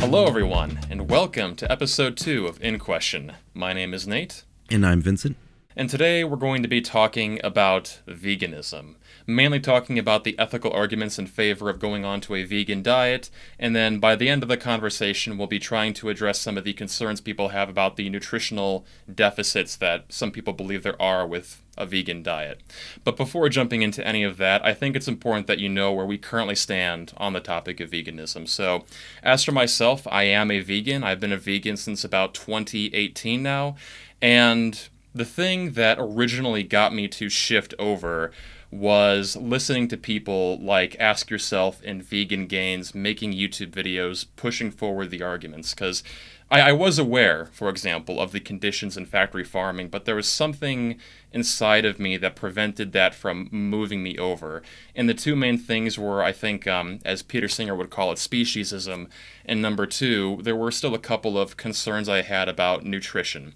Hello, everyone, and welcome to episode 2 of In Question. My name is Nate. And I'm Vincent. And today we're going to be talking about veganism, mainly talking about the ethical arguments in favor of going on to a vegan diet, and then by the end of the conversation we'll be trying to address some of the concerns people have about the nutritional deficits that some people believe there are with a vegan diet. But before jumping into any of that, I think it's important that you know where we currently stand on the topic of veganism. So, as for myself, I am a vegan. I've been a vegan since about 2018 now, and the thing that originally got me to shift over was listening to people like Ask Yourself and Vegan Gains making YouTube videos pushing forward the arguments. Because I was aware, for example, of the conditions in factory farming, but there was something inside of me that prevented that from moving me over. And the two main things were, I think, as Peter Singer would call it, speciesism, and number two, there were still a couple of concerns I had about nutrition.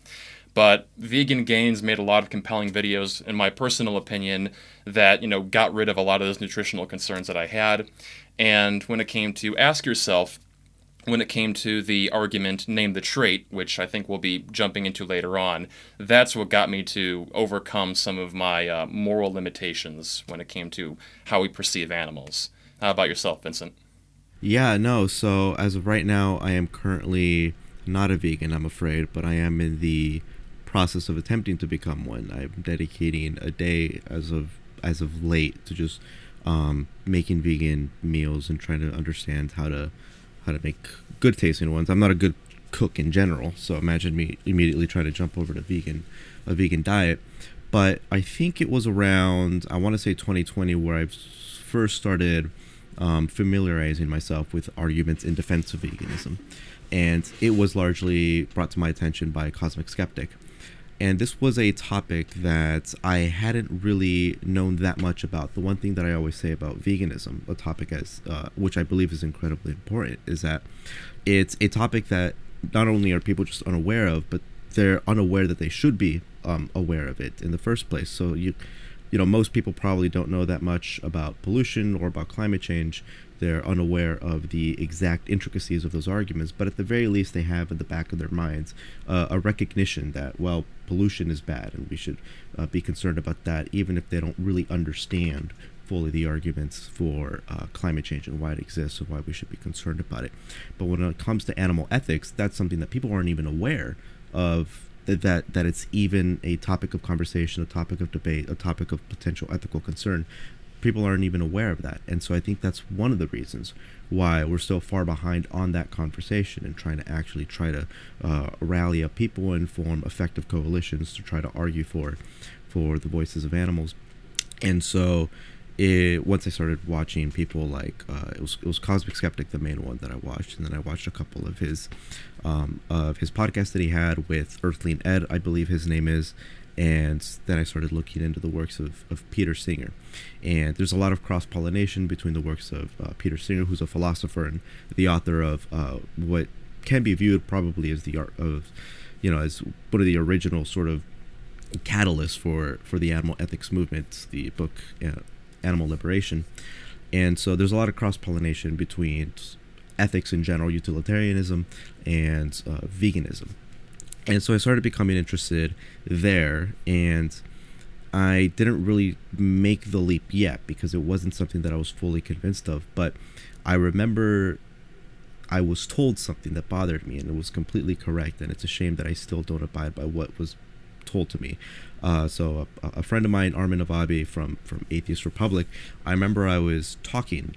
But Vegan Gains made a lot of compelling videos, in my personal opinion, that, got rid of a lot of those nutritional concerns that I had. And when it came to Ask Yourself, when it came to the argument Name the Trait, which I think we'll be jumping into later on, that's what got me to overcome some of my moral limitations when it came to how we perceive animals. How about yourself, Vincent? Yeah, no, so as of right now, I am currently not a vegan, I'm afraid, but I am in the process of attempting to become one. I'm dedicating a day as of late to just making vegan meals and trying to understand how to make good tasting ones. I'm not a good cook in general, so imagine me immediately trying to jump over to a vegan diet. But I think it was around, I want to say 2020, where I first started familiarizing myself with arguments in defense of veganism. And it was largely brought to my attention by a cosmic skeptic. And this was a topic that I hadn't really known that much about. The one thing that I always say about veganism, a topic which I believe is incredibly important, is that it's a topic that not only are people just unaware of, but they're unaware that they should be aware of it in the first place. So most people probably don't know that much about pollution or about climate change. They're unaware of the exact intricacies of those arguments, but at the very least they have in the back of their minds a recognition that, well, pollution is bad and we should be concerned about that, even if they don't really understand fully the arguments for climate change and why it exists and why we should be concerned about it. But when it comes to animal ethics, that's something that people aren't even aware of, that it's even a topic of conversation, a topic of debate, a topic of potential ethical concern. People aren't even aware of that. And so I think that's one of the reasons why we're so far behind on that conversation and trying to rally up people and form effective coalitions to try to argue for the voices of animals. And so once I started watching people like it was Cosmic Skeptic, the main one that I watched, and then I watched a couple of his podcasts that he had with Earthling Ed, I believe his name is. And then I started looking into the works of Peter Singer. And there's a lot of cross-pollination between the works of Peter Singer, who's a philosopher and the author of what can be viewed probably as as one of the original sort of catalysts for the animal ethics movement, the book Animal Liberation. And so there's a lot of cross-pollination between ethics in general, utilitarianism, and veganism. And so I started becoming interested there, and I didn't really make the leap yet because it wasn't something that I was fully convinced of. But I remember I was told something that bothered me, and it was completely correct, and it's a shame that I still don't abide by what was told to me. So a friend of mine, Armin Avabi from Atheist Republic, I remember I was talking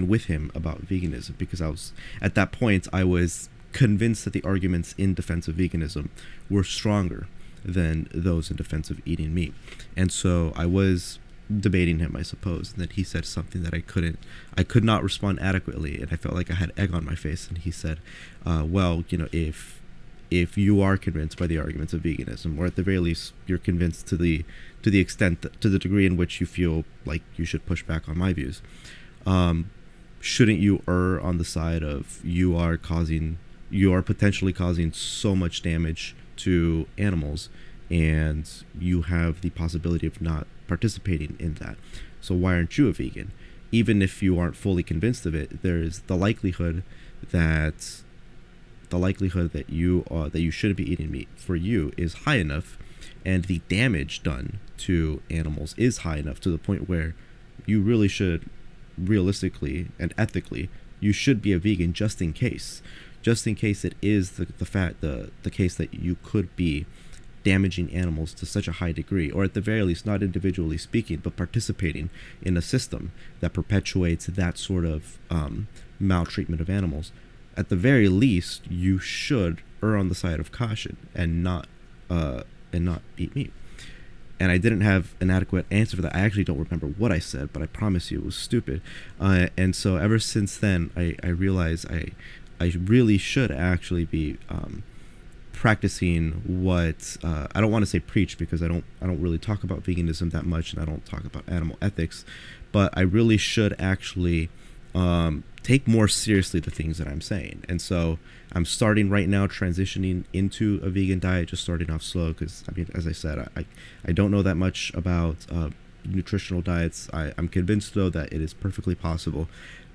with him about veganism, because at that point I was convinced that the arguments in defense of veganism were stronger than those in defense of eating meat. And so I was debating him, I suppose, and then he said something that I could not respond adequately, and I felt like I had egg on my face. And he said, well, if you are convinced by the arguments of veganism, or at the very least you're convinced to the degree in which you feel like you should push back on my views, shouldn't you err on the side of you are potentially causing so much damage to animals, and you have the possibility of not participating in that? So why aren't you a vegan? Even if you aren't fully convinced of it, there's the likelihood that the likelihood that you shouldn't be eating meat for you is high enough, and the damage done to animals is high enough to the point where you really should, realistically and ethically, you should be a vegan just in case. Just in case it is the case that you could be damaging animals to such a high degree, or at the very least, not individually speaking, but participating in a system that perpetuates that sort of maltreatment of animals. At the very least, you should err on the side of caution and not eat meat. And I didn't have an adequate answer for that. I actually don't remember what I said, but I promise you it was stupid. And so ever since then, I realized I really should actually be practicing what I don't want to say preach, because I don't really talk about veganism that much, and I don't talk about animal ethics, but I really should actually take more seriously the things that I'm saying. And so I'm starting right now transitioning into a vegan diet, just starting off slow, because I mean, as I said, I don't know that much about nutritional diets. I'm convinced though that it is perfectly possible,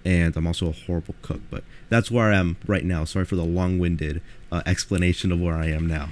and I'm also a horrible cook, but that's where I am right now. Sorry for the long-winded explanation of where I am now.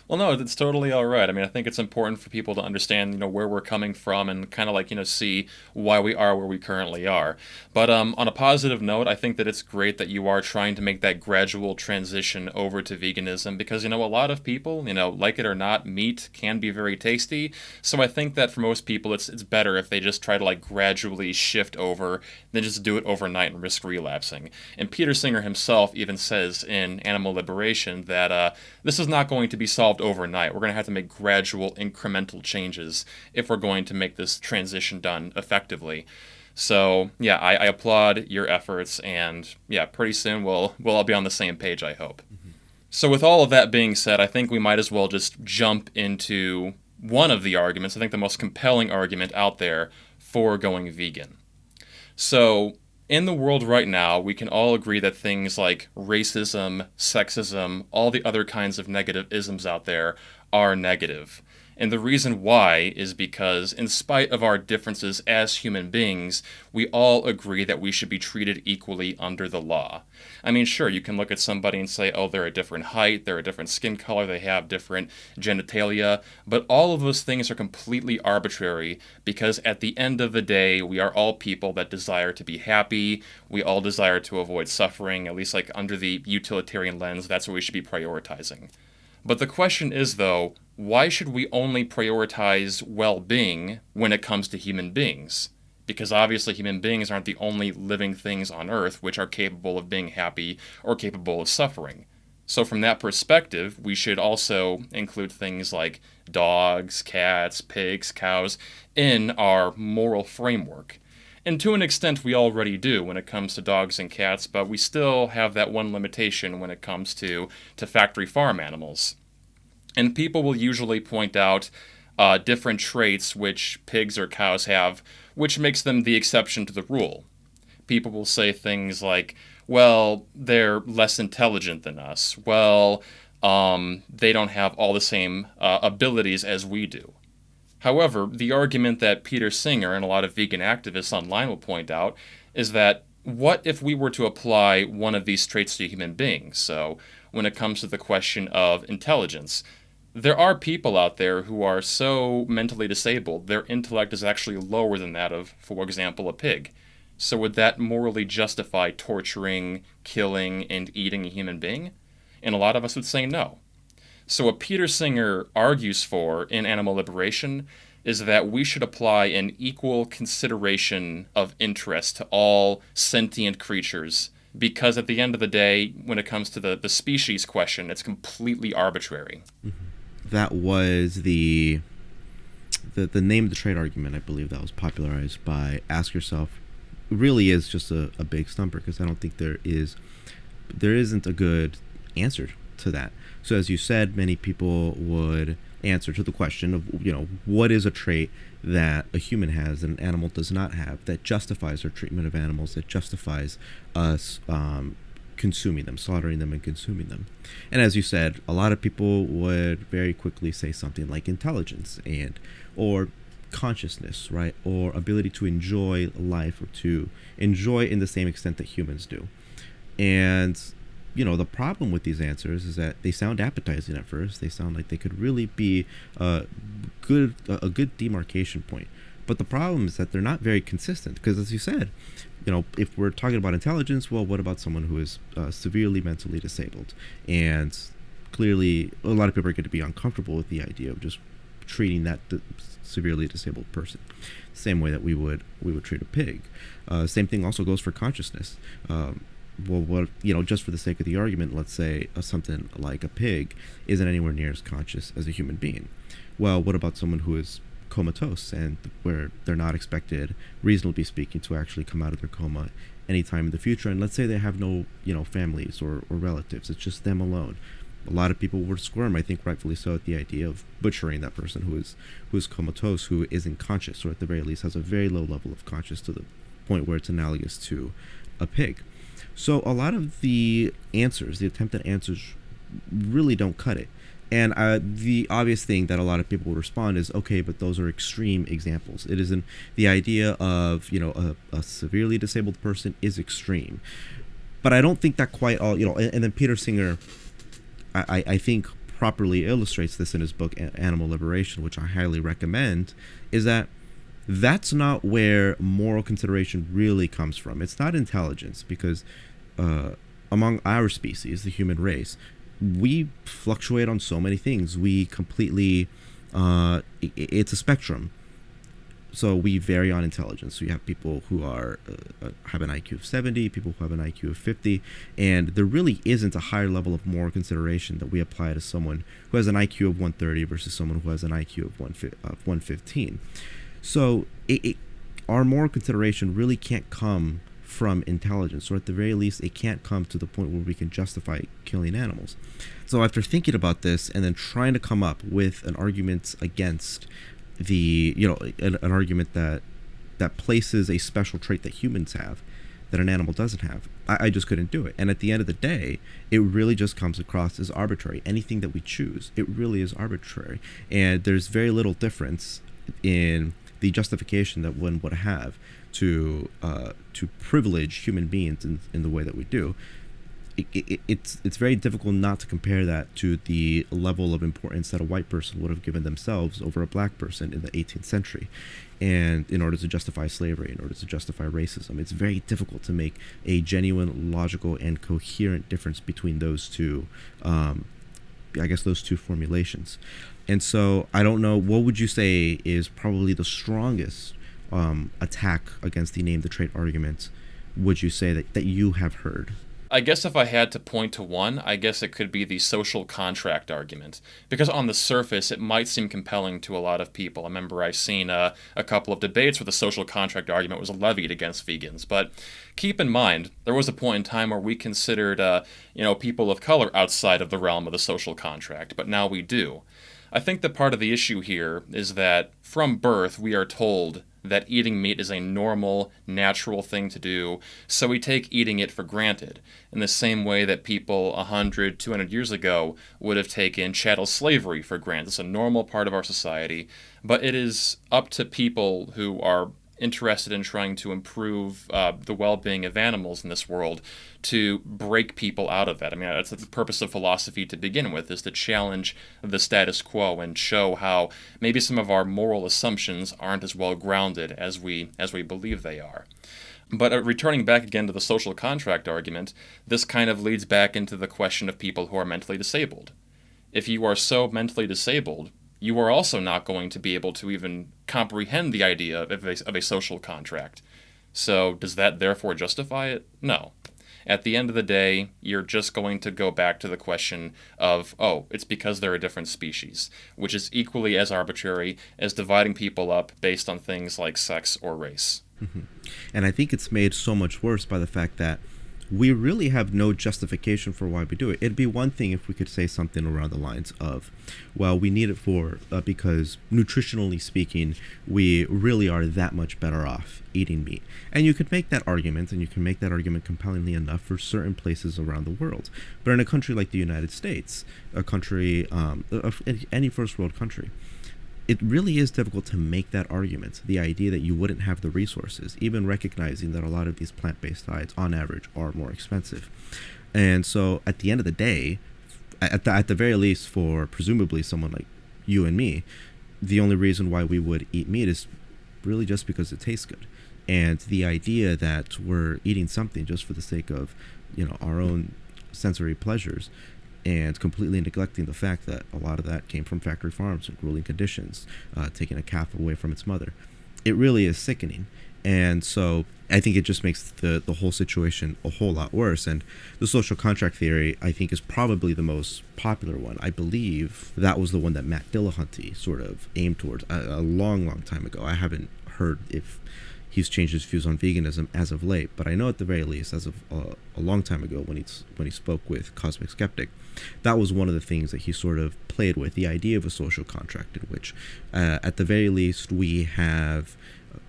Well, no, it's totally all right. I mean, I think it's important for people to understand, where we're coming from and kind of like, see why we are where we currently are. But on a positive note, I think that it's great that you are trying to make that gradual transition over to veganism because, a lot of people, like it or not, meat can be very tasty. So I think that for most people, it's better if they just try to like gradually shift over than just do it overnight and risk relapsing. And Peter Singer himself even says in Animal Liberation that this is not going to be solved overnight. We're going to have to make gradual incremental changes if we're going to make this transition done effectively. So yeah, I applaud your efforts, and yeah, pretty soon we'll all be on the same page, I hope. Mm-hmm. So with all of that being said, I think we might as well just jump into one of the arguments, I think the most compelling argument out there for going vegan. So in the world right now, we can all agree that things like racism, sexism, all the other kinds of negative isms out there are negative. And the reason why is because, in spite of our differences as human beings, we all agree that we should be treated equally under the law. I mean, sure, you can look at somebody and say, oh, they're a different height, they're a different skin color, they have different genitalia, but all of those things are completely arbitrary because at the end of the day, we are all people that desire to be happy, we all desire to avoid suffering, at least like under the utilitarian lens, that's what we should be prioritizing. But the question is, though, why should we only prioritize well-being when it comes to human beings? Because obviously human beings aren't the only living things on Earth which are capable of being happy or capable of suffering. So from that perspective, we should also include things like dogs, cats, pigs, cows in our moral framework. And to an extent we already do when it comes to dogs and cats, but we still have that one limitation when it comes to factory farm animals. And people will usually point out different traits which pigs or cows have, which makes them the exception to the rule. People will say things like, well, they're less intelligent than us. Well, they don't have all the same abilities as we do. However, the argument that Peter Singer and a lot of vegan activists online will point out is that what if we were to apply one of these traits to human beings? So when it comes to the question of intelligence, there are people out there who are so mentally disabled, their intellect is actually lower than that of, for example, a pig. So would that morally justify torturing, killing, and eating a human being? And a lot of us would say no. So what Peter Singer argues for in Animal Liberation is that we should apply an equal consideration of interest to all sentient creatures, because at the end of the day, when it comes to the species question, it's completely arbitrary. Mm-hmm. That was the name of the trade argument, I believe, that was popularized by Ask Yourself. It really is just a big stumper, because I don't think there isn't a good answer to that. So as you said, many people would answer to the question of, what is a trait that a human has that an animal does not have, that justifies our treatment of animals, that justifies us consuming them, slaughtering them and consuming them. And as you said, a lot of people would very quickly say something like intelligence or consciousness, right? Or ability to enjoy life, or to enjoy in the same extent that humans do. And the problem with these answers is that they sound appetizing at first. They sound like they could really be a good demarcation point. But the problem is that they're not very consistent because, as you said, if we're talking about intelligence, well, what about someone who is severely mentally disabled? And clearly, a lot of people are going to be uncomfortable with the idea of just treating that severely disabled person same way that we would treat a pig. Same thing also goes for consciousness. Well, what just for the sake of the argument, let's say something like a pig isn't anywhere near as conscious as a human being. Well, what about someone who is comatose and where they're not expected, reasonably speaking, to actually come out of their coma anytime in the future? And let's say they have no families or relatives. It's just them alone. A lot of people would squirm, I think rightfully so, at the idea of butchering that person who is comatose, who isn't conscious, or at the very least has a very low level of conscious to the point where it's analogous to a pig. So a lot of the answers, the attempted answers, really don't cut it. And the obvious thing that a lot of people will respond is, okay, but those are extreme examples. It isn't the idea of, a severely disabled person is extreme. But I don't think that quite all, and then Peter Singer, I think, properly illustrates this in his book, Animal Liberation, which I highly recommend, is that that's not where moral consideration really comes from. It's not intelligence, because among our species, the human race, we fluctuate on so many things. We completely, it's a spectrum. So we vary on intelligence. So you have people who have an IQ of 70, people who have an IQ of 50, and there really isn't a higher level of moral consideration that we apply to someone who has an IQ of 130 versus someone who has an IQ of 115. So our moral consideration really can't come from intelligence, or at the very least, it can't come to the point where we can justify killing animals. So after thinking about this and then trying to come up with an argument against an argument that places a special trait that humans have that an animal doesn't have, I just couldn't do it. And at the end of the day, it really just comes across as arbitrary. Anything that we choose, it really is arbitrary. And there's very little difference in the justification that one would have to privilege human beings in the way that we do. It's very difficult not to compare that to the level of importance that a white person would have given themselves over a black person in the 18th century. And in order to justify slavery, in order to justify racism, it's very difficult to make a genuine, logical, and coherent difference between those two, those two formulations. And so I don't know, what would you say is probably the strongest attack against the name the trait argument, would you say that you have heard? I guess if I had to point to one, I guess it could be the social contract argument. Because on the surface, it might seem compelling to a lot of people. I remember I've seen a couple of debates where the social contract argument was levied against vegans. But keep in mind, there was a point in time where we considered, people of color outside of the realm of the social contract. But now we do. I think that part of the issue here is that from birth, we are told that eating meat is a normal, natural thing to do, so we take eating it for granted, in the same way that people 100, 200 years ago would have taken chattel slavery for granted. It's a normal part of our society, but it is up to people who are interested in trying to improve the well-being of animals in this world to break people out of that. I mean, that's the purpose of philosophy to begin with, is to challenge the status quo and show how maybe some of our moral assumptions aren't as well grounded as we believe they are. But returning back again to the social contract argument, this kind of leads back into the question of people who are mentally disabled. If you are so mentally disabled, you are also not going to be able to even comprehend the idea of a social contract. So does that therefore justify it? No. At the end of the day, you're just going to go back to the question of, it's because they're a different species, which is equally as arbitrary as dividing people up based on things like sex or race. Mm-hmm. And I think it's made so much worse by the fact that we really have no justification for why we do it. It'd be one thing if we could say something around the lines of, well, we need it because nutritionally speaking, we really are that much better off eating meat. And you could make that argument, and you can make that argument compellingly enough for certain places around the world. But in a country like the United States, a country, any first world country, it really is difficult to make that argument. The idea that you wouldn't have the resources, even recognizing that a lot of these plant-based diets, on average, are more expensive. And so, at the end of the day, at the very least, for presumably someone like you and me, the only reason why we would eat meat is really just because it tastes good. And the idea that we're eating something just for the sake of, our own sensory pleasures, and completely neglecting the fact that a lot of that came from factory farms and grueling conditions, taking a calf away from its mother. It really is sickening. And so I think it just makes the whole situation a whole lot worse. And the social contract theory, I think, is probably the most popular one. I believe that was the one that Matt Dillahunty sort of aimed towards a long, long time ago. I haven't heard if he's changed his views on veganism as of late, but I know at the very least, as of a long time ago, when he spoke with Cosmic Skeptic, that was one of the things that he sort of played with, the idea of a social contract in which, at the very least, we have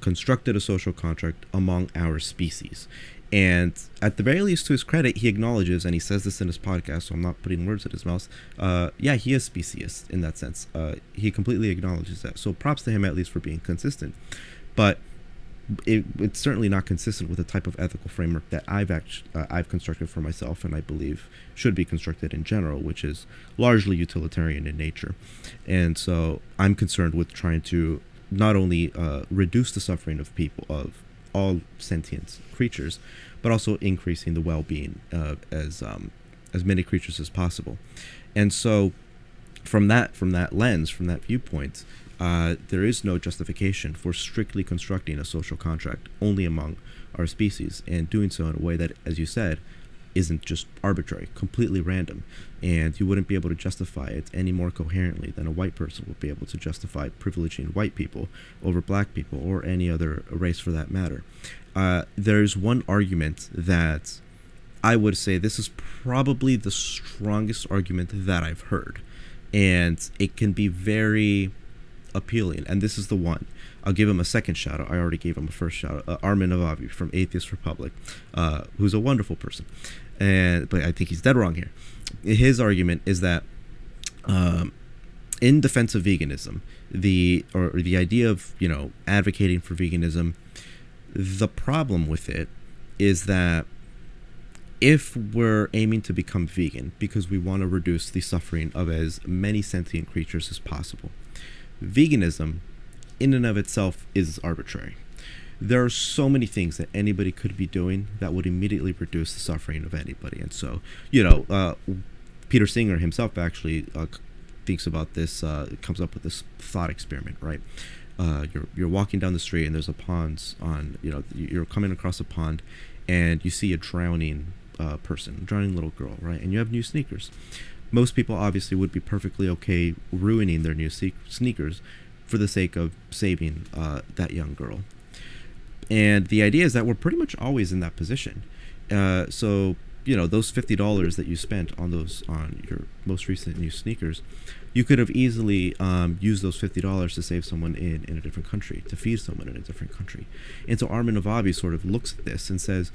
constructed a social contract among our species. And at the very least, to his credit, he acknowledges, and he says this in his podcast, so I'm not putting words in his mouth, yeah, he is speciesist in that sense. He completely acknowledges that. So props to him, at least, for being consistent. But it's certainly not consistent with the type of ethical framework that I've constructed for myself, and I believe should be constructed in general, which is largely utilitarian in nature. And so I'm concerned with trying to not only reduce the suffering of people, of all sentient creatures, but also increasing the well-being as many creatures as possible. And so from that lens, from that viewpoint, there is no justification for strictly constructing a social contract only among our species, and doing so in a way that, as you said, isn't just arbitrary, completely random. And you wouldn't be able to justify it any more coherently than a white person would be able to justify privileging white people over black people, or any other race for that matter. There's one argument that I would say this is probably the strongest argument that I've heard, and it can be very appealing, and this is the one. I'll give him a second shout out. I already gave him a first shout out. Armin Avavi from Atheist Republic, who's a wonderful person, but I think he's dead wrong here. His argument is that, in defense of veganism, the idea of advocating for veganism, the problem with it is that if we're aiming to become vegan because we want to reduce the suffering of as many sentient creatures as possible, veganism in and of itself is arbitrary. There are so many things that anybody could be doing that would immediately reduce the suffering of anybody. And so, Peter Singer himself actually thinks about this, comes up with this thought experiment, right? You're walking down the street and there's a pond you're coming across a pond, and you see a drowning drowning little girl, right? And you have new sneakers. Most people obviously would be perfectly okay ruining their new sneakers for the sake of saving that young girl. And the idea is that we're pretty much always in that position. So those $50 that you spent on your most recent new sneakers, you could have easily used those $50 to save someone in a different country, to feed someone in a different country. And so Armin Avabi sort of looks at this and says,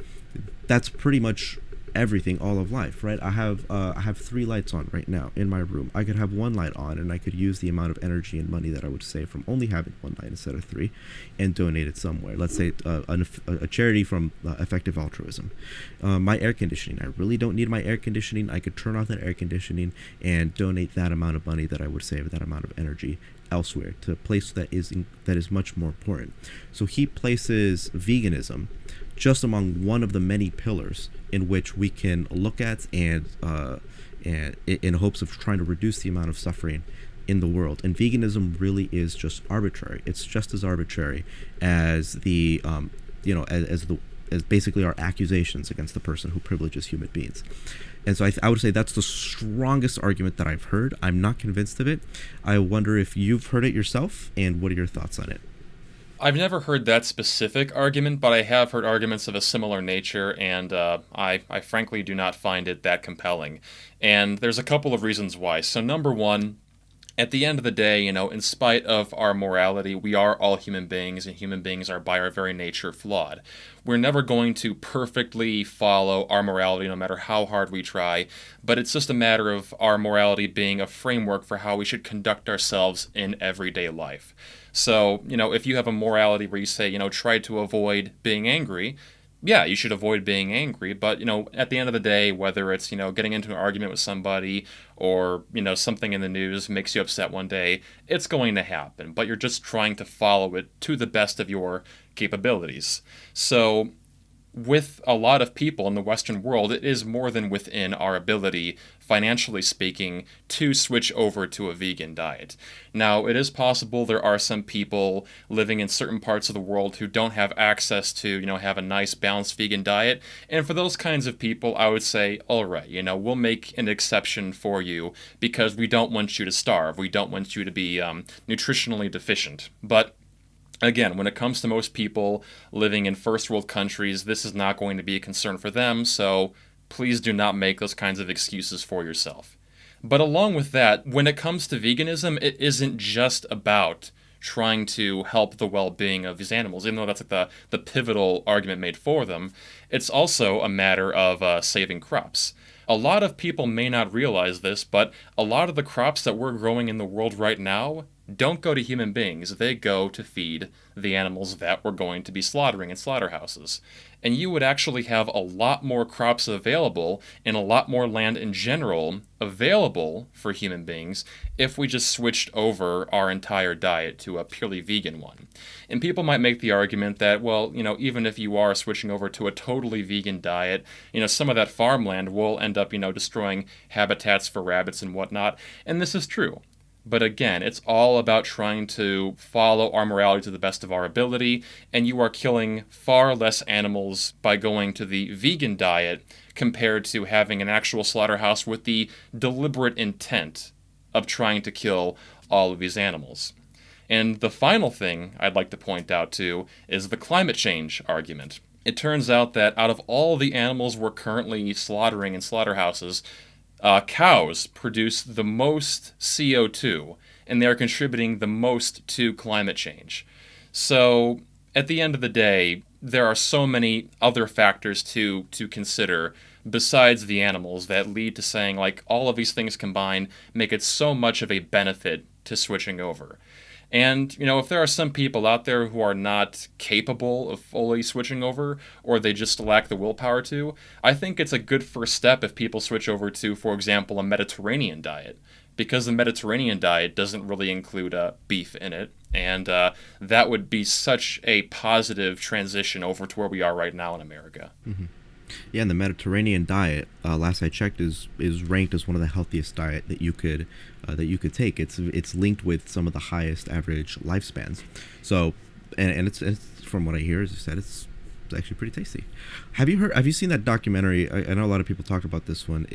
that's pretty much everything, all of life, right? I have 3 lights on right now in my room. I could have 1 light on, and I could use the amount of energy and money that I would save from only having 1 light instead of 3, and donate it somewhere. Let's say a charity from Effective Altruism. My air conditioning, I really don't need my air conditioning. I could turn off that air conditioning and donate that amount of money that I would save, that amount of energy, elsewhere, to a place that is much more important. So he places veganism just among one of the many pillars in which we can look at and in hopes of trying to reduce the amount of suffering in the world. And veganism really is just arbitrary. It's just as arbitrary as as basically our accusations against the person who privileges human beings. And so I would say that's the strongest argument that I've heard. I'm not convinced of it. I wonder if you've heard it yourself, and what are your thoughts on it? I've never heard that specific argument, but I have heard arguments of a similar nature, and I frankly do not find it that compelling. And there's a couple of reasons why. So number one, At the end of the day, in spite of our morality, we are all human beings, and human beings are by our very nature flawed. We're never going to perfectly follow our morality no matter how hard we try, but it's just a matter of our morality being a framework for how we should conduct ourselves in everyday life. So, if you have a morality where you say, try to avoid being angry, yeah, you should avoid being angry, but at the end of the day, whether it's getting into an argument with somebody or something in the news makes you upset one day, it's going to happen, but you're just trying to follow it to the best of your capabilities. So with a lot of people in the Western world, it is more than within our ability, financially speaking, to switch over to a vegan diet. Now, it is possible there are some people living in certain parts of the world who don't have access to, have a nice balanced vegan diet. And for those kinds of people, I would say, all right, we'll make an exception for you because we don't want you to starve. We don't want you to be nutritionally deficient. But again, when it comes to most people living in first world countries, this is not going to be a concern for them, so please do not make those kinds of excuses for yourself. But along with that, when it comes to veganism, it isn't just about trying to help the well-being of these animals, even though that's like the pivotal argument made for them. It's also a matter of saving crops. A lot of people may not realize this, but a lot of the crops that we're growing in the world right now don't go to human beings. They go to feed the animals that we're going to be slaughtering in slaughterhouses. And you would actually have a lot more crops available and a lot more land in general available for human beings if we just switched over our entire diet to a purely vegan one. And people might make the argument that, well, even if you are switching over to a totally vegan diet, some of that farmland will end up, destroying habitats for rabbits and whatnot. And this is true. But again, it's all about trying to follow our morality to the best of our ability, and you are killing far less animals by going to the vegan diet compared to having an actual slaughterhouse with the deliberate intent of trying to kill all of these animals. And the final thing I'd like to point out too is the climate change argument. It turns out that out of all the animals we're currently slaughtering in slaughterhouses, cows produce the most CO2, and they're contributing the most to climate change. So, at the end of the day, there are so many other factors to consider besides the animals that lead to saying, like, all of these things combined make it so much of a benefit to switching over. And, if there are some people out there who are not capable of fully switching over, or they just lack the willpower to, I think it's a good first step if people switch over to, for example, a Mediterranean diet. Because the Mediterranean diet doesn't really include beef in it. And that would be such a positive transition over to where we are right now in America. Mm-hmm. Yeah, and the Mediterranean diet, last I checked, is ranked as one of the healthiest diet that you could take. It's linked with some of the highest average lifespans. So, and it's from what I hear, as you said, it's actually pretty tasty. Have you seen that documentary? I know a lot of people talked about this one.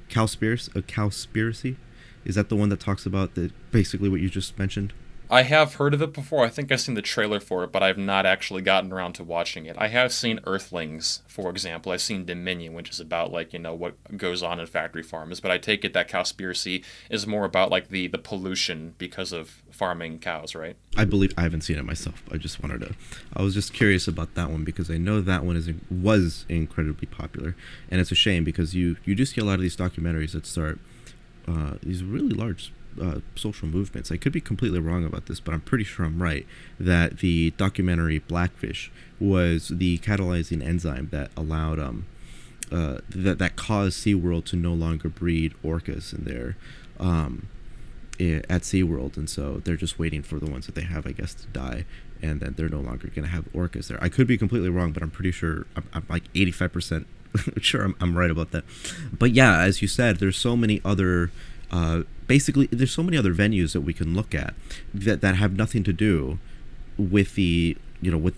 Cowspiracy. Is that the one that talks about basically what you just mentioned? I have heard of it before. I think I've seen the trailer for it, but I've not actually gotten around to watching it. I have seen Earthlings, for example. I've seen Dominion, which is about, what goes on in factory farms. But I take it that Cowspiracy is more about, the pollution because of farming cows, right? I believe I haven't seen it myself. I was just curious about that one because I know that one was incredibly popular. And it's a shame because you do see a lot of these documentaries that start these really large social movements. I could be completely wrong about this, but I'm pretty sure I'm right that the documentary Blackfish was the catalyzing enzyme that allowed that caused SeaWorld to no longer breed orcas in their at SeaWorld, and so they're just waiting for the ones that they have, I guess, to die, and then they're no longer going to have orcas there. I could be completely wrong, but I'm pretty sure I'm like 85% sure I'm right about that. But yeah, as you said, there's so many other there's so many other venues that we can look at that have nothing to do with the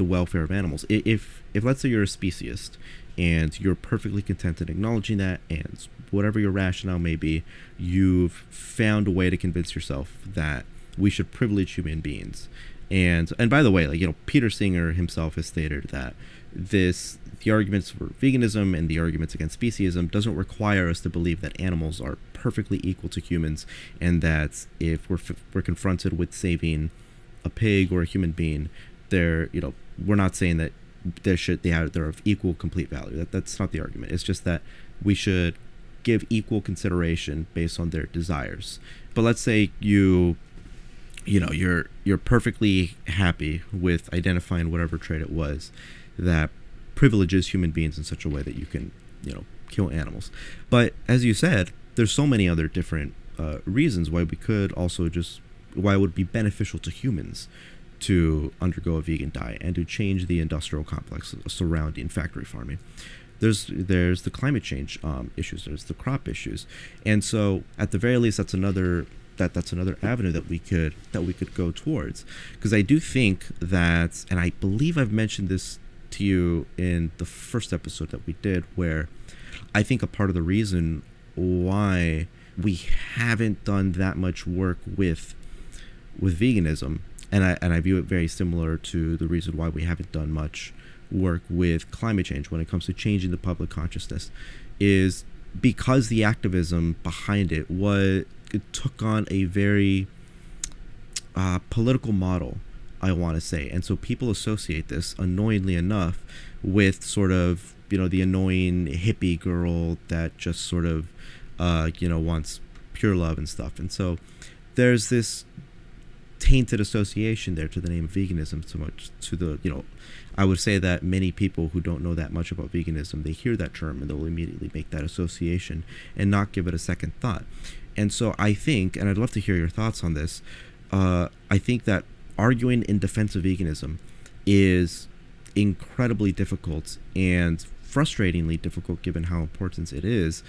welfare of animals. If let's say you're a speciesist and you're perfectly content in acknowledging that, and whatever your rationale may be, you've found a way to convince yourself that we should privilege human beings. And by the way, Peter Singer himself has stated that the arguments for veganism and the arguments against speciesism doesn't require us to believe that animals are perfectly equal to humans, and that if we're confronted with saving a pig or a human being, they're, we're not saying that they're of equal complete value. That's not the argument. It's just that we should give equal consideration based on their desires. But let's say you're perfectly happy with identifying whatever trait it was that privileges human beings in such a way that you can, kill animals. But as you said, there's so many other different reasons why why it would be beneficial to humans to undergo a vegan diet and to change the industrial complex surrounding factory farming. There's the climate change issues. There's the crop issues, and so at the very least, that's another avenue that we could go towards. Because I do think that, and I believe I've mentioned this to you in the first episode that we did, where I think a part of the reason why we haven't done that much work with veganism, and I view it very similar to the reason why we haven't done much work with climate change when it comes to changing the public consciousness, is because the activism behind it took on a very political model, I want to say. And so people associate this, annoyingly enough, with sort of, the annoying hippie girl that just sort of, wants pure love and stuff. And so there's this tainted association there to the name of veganism, so much to the, I would say that many people who don't know that much about veganism, they hear that term and they'll immediately make that association and not give it a second thought. And so I think, and I'd love to hear your thoughts on this, I think that arguing in defense of veganism is incredibly difficult and frustratingly difficult given how important it is,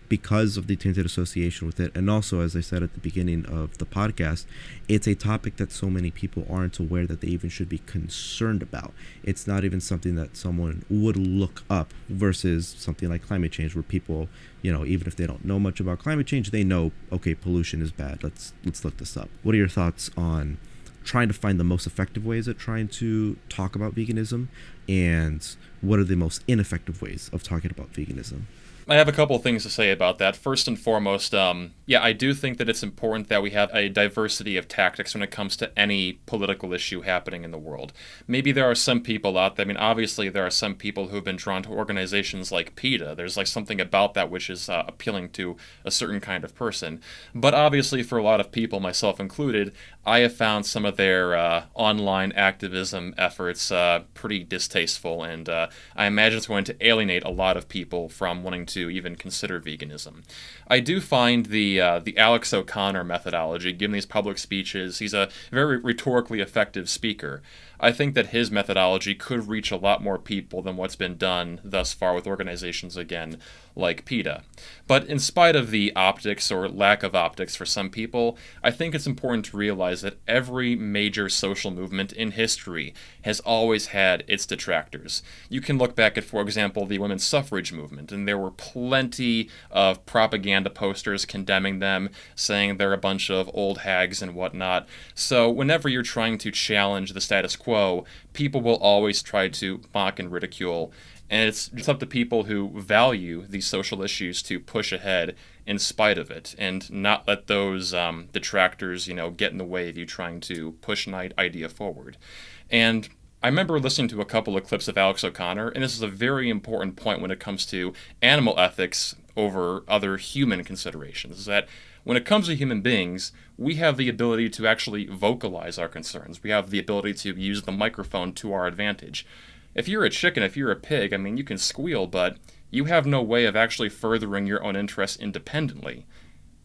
because of the tainted association with it. And also, as I said at the beginning of the podcast, it's a topic that so many people aren't aware that they even should be concerned about. It's not even something that someone would look up, versus something like climate change, where people, even if they don't know much about climate change, they know, okay, pollution is bad. Let's look this up. What are your thoughts on trying to find the most effective ways at trying to talk about veganism, and what are the most ineffective ways of talking about veganism? I have a couple of things to say about that. First and foremost, I do think that it's important that we have a diversity of tactics when it comes to any political issue happening in the world. Maybe there are some people out there, obviously there are some people who've been drawn to organizations like PETA. There's something about that which is appealing to a certain kind of person. But obviously for a lot of people, myself included, I have found some of their online activism efforts pretty distasteful, and I imagine it's going to alienate a lot of people from wanting to even consider veganism. I do find the Alex O'Connor methodology, given these public speeches, he's a very rhetorically effective speaker. I think that his methodology could reach a lot more people than what's been done thus far with organizations, again, like PETA. But in spite of the optics or lack of optics for some people, I think it's important to realize that every major social movement in history has always had its detractors. You can look back at, for example, the women's suffrage movement, and there were plenty of propaganda posters condemning them, saying they're a bunch of old hags and whatnot. So whenever you're trying to challenge the status quo, people will always try to mock and ridicule. And it's up to people who value these social issues to push ahead in spite of it, and not let those detractors, get in the way of you trying to push an idea forward. And I remember listening to a couple of clips of Alex O'Connor, and this is a very important point when it comes to animal ethics over other human considerations, is that when it comes to human beings, we have the ability to actually vocalize our concerns. We have the ability to use the microphone to our advantage. If you're a chicken, if you're a pig, you can squeal, but you have no way of actually furthering your own interests independently.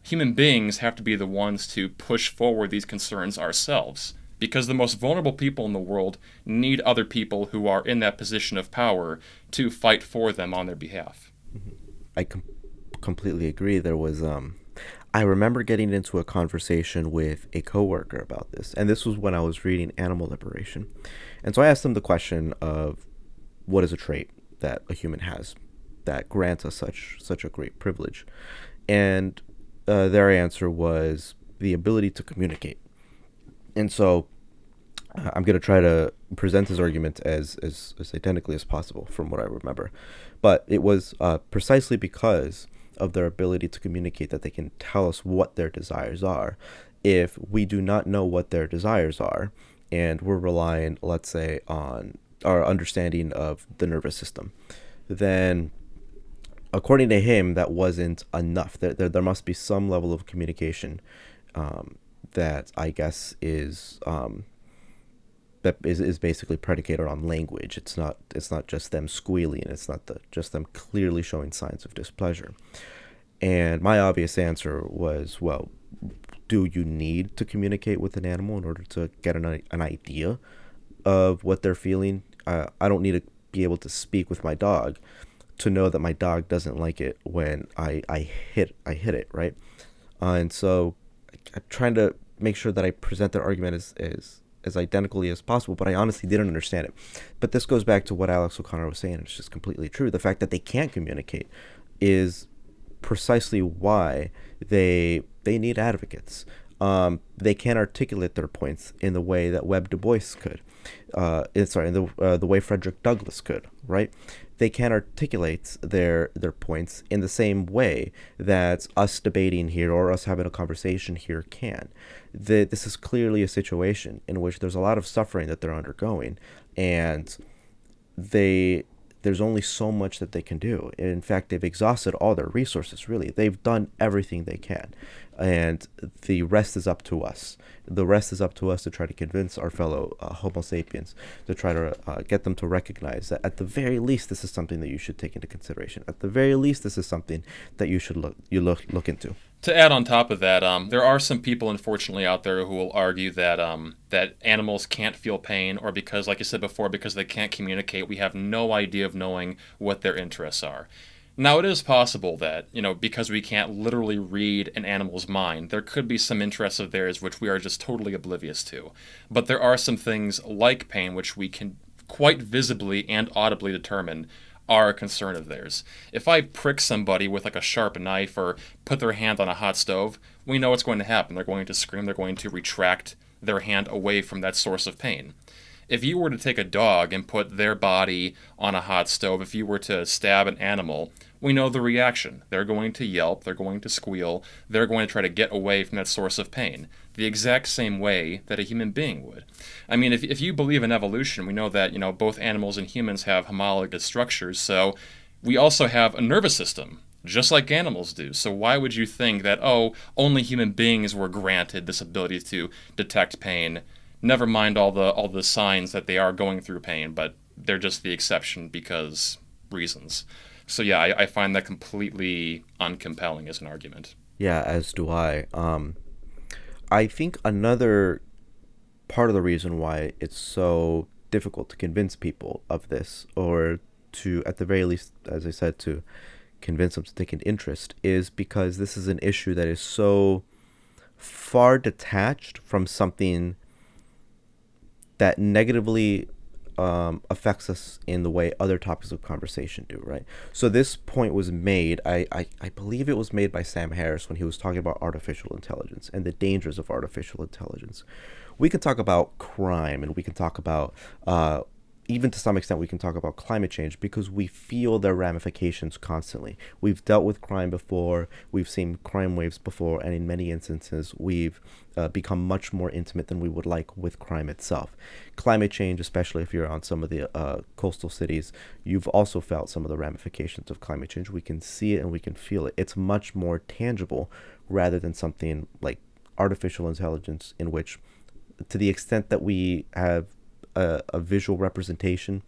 Human beings have to be the ones to push forward these concerns ourselves, because the most vulnerable people in the world need other people who are in that position of power to fight for them on their behalf. I completely agree. There was, I remember getting into a conversation with a coworker about this, and this was when I was reading Animal Liberation. And so I asked them the question of, what is a trait that a human has that grants us such a great privilege? And their answer was the ability to communicate. And so I'm going to try to present his argument as identically as possible from what I remember. But it was precisely because of their ability to communicate, that they can tell us what their desires are. If we do not know what their desires are, and we're relying, let's say, on our understanding of the nervous system, then according to him, that wasn't enough. There must be some level of communication that I guess is basically predicated on language. It's not just them squealing. It's not just them clearly showing signs of displeasure. And my obvious answer was, well, do you need to communicate with an animal in order to get an idea of what they're feeling? I don't need to be able to speak with my dog to know that my dog doesn't like it when I hit it, right? And so I'm trying to make sure that I present their argument as identically as possible, but I honestly didn't understand it. But this goes back to what Alex O'Connor was saying, and it's just completely true. The fact that they can't communicate is precisely why they need advocates. They can't articulate their points in the way that Webb Du Bois could. The way Frederick Douglass could, right? They can't articulate their points in the same way that us debating here or us having a conversation here can. This is clearly a situation in which there's a lot of suffering that they're undergoing, and there's only so much that they can do. In fact, they've exhausted all their resources, really. They've done everything they can, and the rest is up to us. The rest is up to us to try to convince our fellow Homo sapiens, to try to get them to recognize that at the very least, this is something that you should take into consideration. At the very least, this is something that you should look into. To add on top of that, there are some people, unfortunately, out there who will argue that that animals can't feel pain, or because, like you said before, because they can't communicate, we have no idea of knowing what their interests are. Now, it is possible that, because we can't literally read an animal's mind, there could be some interests of theirs which we are just totally oblivious to. But there are some things like pain which we can quite visibly and audibly determine are a concern of theirs. If I prick somebody with like a sharp knife or put their hand on a hot stove, we know what's going to happen. They're going to scream, they're going to retract their hand away from that source of pain. If you were to take a dog and put their body on a hot stove, if you were to stab an animal, we know the reaction. They're going to yelp, they're going to squeal, they're going to try to get away from that source of pain, the exact same way that a human being would. I mean, if you believe in evolution, we know that, both animals and humans have homologous structures, so we also have a nervous system, just like animals do. So why would you think that, only human beings were granted this ability to detect pain? Never mind all the signs that they are going through pain, but they're just the exception because reasons. So yeah, I find that completely uncompelling as an argument. Yeah, as do I. I think another part of the reason why it's so difficult to convince people of this, or to, at the very least, as I said, to convince them to take an interest, is because this is an issue that is so far detached from something that negatively affects us in the way other topics of conversation do, right? So this point was made, I believe it was made by Sam Harris when he was talking about artificial intelligence and the dangers of artificial intelligence. We can talk about crime, and we can talk about, even to some extent, we can talk about climate change, because we feel their ramifications constantly. We've dealt with crime before, we've seen crime waves before, and in many instances, we've become much more intimate than we would like with crime itself. Climate change, especially if you're on some of the coastal cities, you've also felt some of the ramifications of climate change. We can see it and we can feel it. It's much more tangible rather than something like artificial intelligence, in which, to the extent that we have a visual representation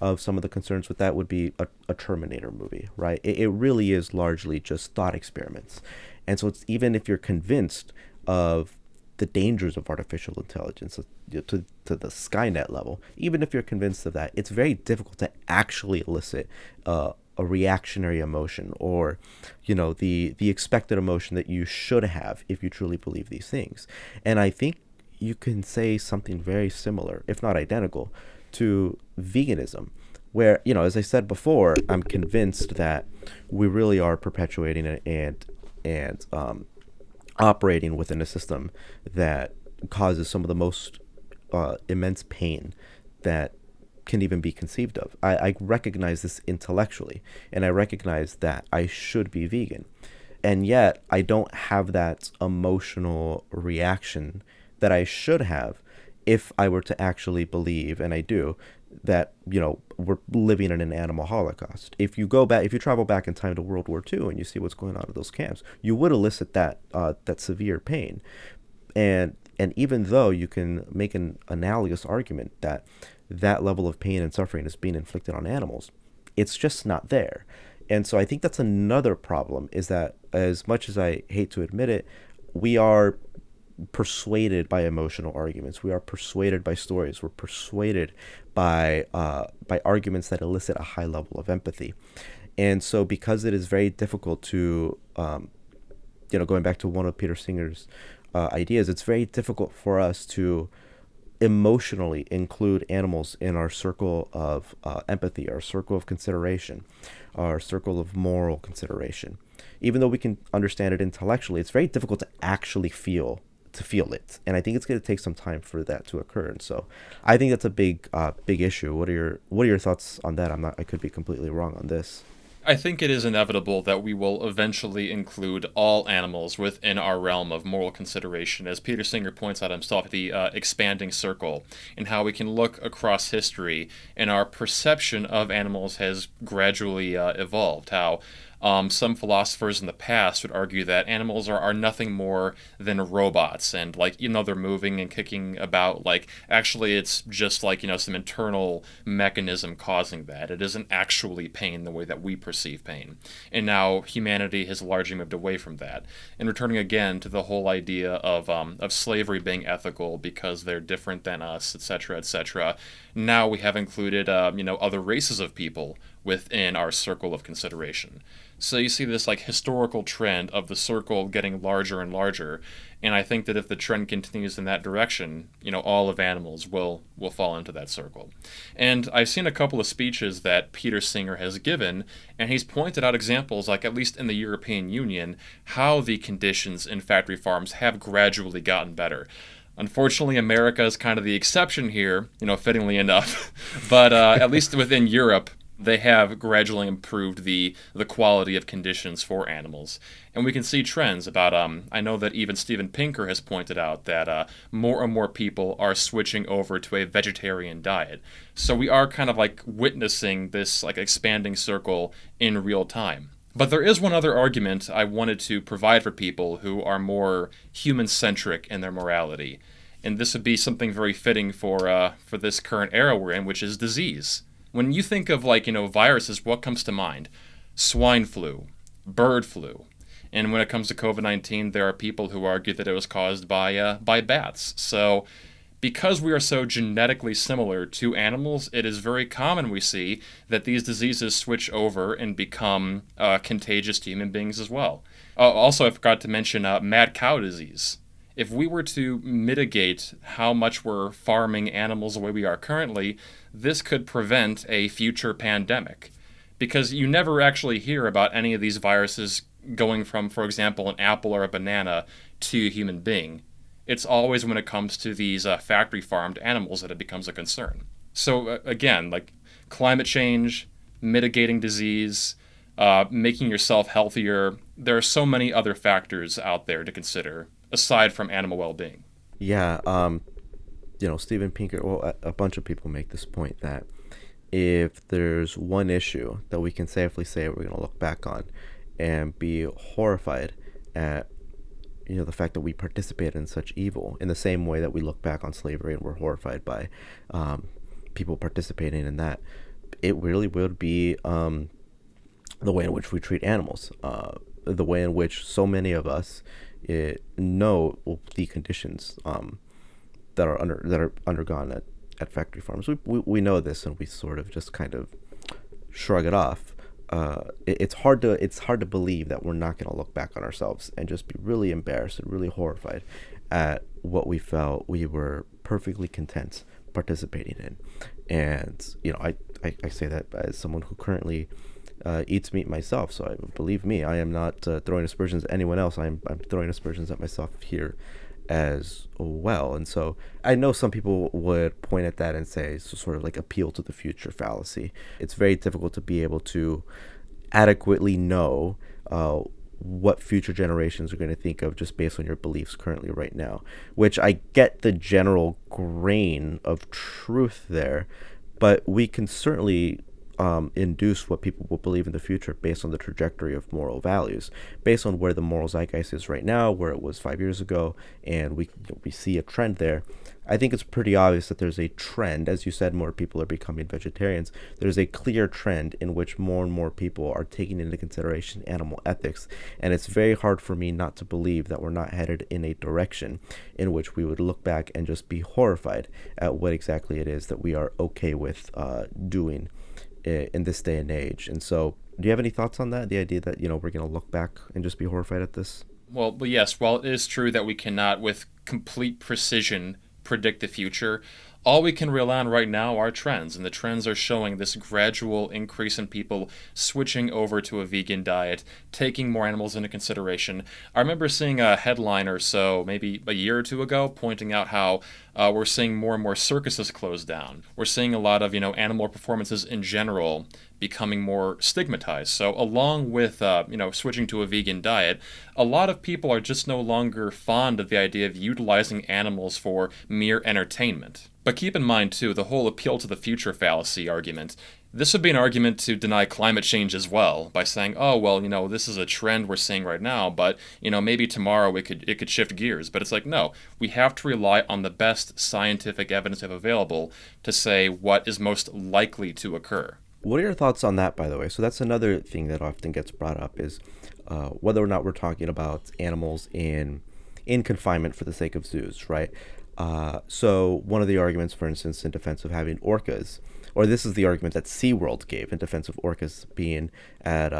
of some of the concerns with that, would be a Terminator movie, right? It really is largely just thought experiments. And so it's, even if you're convinced of the dangers of artificial intelligence to the Skynet level, even if you're convinced of that, it's very difficult to actually elicit a reactionary emotion, or the expected emotion that you should have if you truly believe these things. And I think you can say something very similar, if not identical, to veganism, where, as I said before, I'm convinced that we really are perpetuating and operating within a system that causes some of the most immense pain that can even be conceived of. I recognize this intellectually, and I recognize that I should be vegan. And yet, I don't have that emotional reaction that I should have if I were to actually believe, and I do, that, we're living in an animal holocaust. If you travel back in time to World War II and you see what's going on at those camps, you would elicit that severe pain. And even though you can make an analogous argument that that level of pain and suffering is being inflicted on animals, it's just not there. And so I think that's another problem, is that as much as I hate to admit it, we are persuaded by emotional arguments. We are persuaded by stories. We're persuaded by arguments that elicit a high level of empathy. And so because it is very difficult to, going back to one of Peter Singer's ideas, it's very difficult for us to emotionally include animals in our circle of empathy, our circle of consideration, our circle of moral consideration. Even though we can understand it intellectually, it's very difficult to actually feel it. And I think it's going to take some time for that to occur. And so I think that's a big issue. What are your thoughts on that? I could be completely wrong on this. I think it is inevitable that we will eventually include all animals within our realm of moral consideration. As Peter Singer points out himself, the expanding circle, and how we can look across history and our perception of animals has gradually evolved. How some philosophers in the past would argue that animals are nothing more than robots, and they're moving and kicking about, actually it's just some internal mechanism causing that. It isn't actually pain the way that we perceive pain. And now humanity has largely moved away from that. And returning again to the whole idea of slavery being ethical because they're different than us, etc., etc. Now we have included other races of people within our circle of consideration. So you see this historical trend of the circle getting larger and larger, and I think that if the trend continues in that direction, all of animals will fall into that circle. And I've seen a couple of speeches that Peter Singer has given, and he's pointed out examples, at least in the European Union, how the conditions in factory farms have gradually gotten better. Unfortunately, America is kind of the exception here, fittingly enough, but at least within Europe, they have gradually improved the quality of conditions for animals. And we can see trends about, I know that even Steven Pinker has pointed out that more and more people are switching over to a vegetarian diet. So we are kind of witnessing this expanding circle in real time. But there is one other argument I wanted to provide for people who are more human-centric in their morality. And this would be something very fitting for this current era we're in, which is disease. When you think of viruses, what comes to mind? Swine flu, bird flu. And when it comes to COVID-19, there are people who argue that it was caused by bats. So because we are so genetically similar to animals, it is very common we see that these diseases switch over and become contagious to human beings as well. Also, I forgot to mention mad cow disease. If we were to mitigate how much we're farming animals the way we are currently, this could prevent a future pandemic. Because you never actually hear about any of these viruses going from, for example, an apple or a banana to a human being. It's always when it comes to these factory-farmed animals that it becomes a concern. So again, climate change, mitigating disease, making yourself healthier, there are so many other factors out there to consider aside from animal well-being. Yeah, Steven Pinker, a bunch of people make this point that if there's one issue that we can safely say we're going to look back on and be horrified at, the fact that we participated in such evil, in the same way that we look back on slavery and we're horrified by people participating in that, it really would be the way in which we treat animals, the way in which so many of us know the conditions that are undergone at factory farms. We know this, and we sort of just kind of shrug it off. It's hard to believe that we're not going to look back on ourselves and just be really embarrassed and really horrified at what we felt we were perfectly content participating in. And I say that as someone who currently eats meat myself, so believe me, I am not throwing aspersions at anyone else. I'm throwing aspersions at myself here as well. And so I know some people would point at that and say it's sort of like appeal to the future fallacy. It's very difficult to be able to adequately know what future generations are going to think of just based on your beliefs currently right now, which I get the general grain of truth there, but we can certainly induce what people will believe in the future based on the trajectory of moral values, based on where the moral zeitgeist is right now, where it was 5 years ago, and we see a trend there. I think it's pretty obvious that there's a trend, as you said, more people are becoming vegetarians. There's a clear trend in which more and more people are taking into consideration animal ethics, and it's very hard for me not to believe that we're not headed in a direction in which we would look back and just be horrified at what exactly it is that we are okay with doing in this day and age. And so, do you have any thoughts on that? The idea that, we're going to look back and just be horrified at this? Well, but yes, while it is true that we cannot, with complete precision, predict the future, all we can rely on right now are trends, and the trends are showing this gradual increase in people switching over to a vegan diet, taking more animals into consideration. I remember seeing a headline or so, maybe a year or two ago, pointing out how we're seeing more and more circuses close down. We're seeing a lot of, animal performances in general becoming more stigmatized. So along with, switching to a vegan diet, a lot of people are just no longer fond of the idea of utilizing animals for mere entertainment. But keep in mind, too, the whole appeal to the future fallacy argument. This would be an argument to deny climate change as well, by saying, oh, well, this is a trend we're seeing right now, but, maybe tomorrow it could shift gears. But it's like, no, we have to rely on the best scientific evidence we have available to say what is most likely to occur. What are your thoughts on that, by the way? So that's another thing that often gets brought up is whether or not we're talking about animals in confinement for the sake of zoos, right? So one of the arguments, for instance, in defense of having orcas, or this is the argument that SeaWorld gave in defense of orcas being at,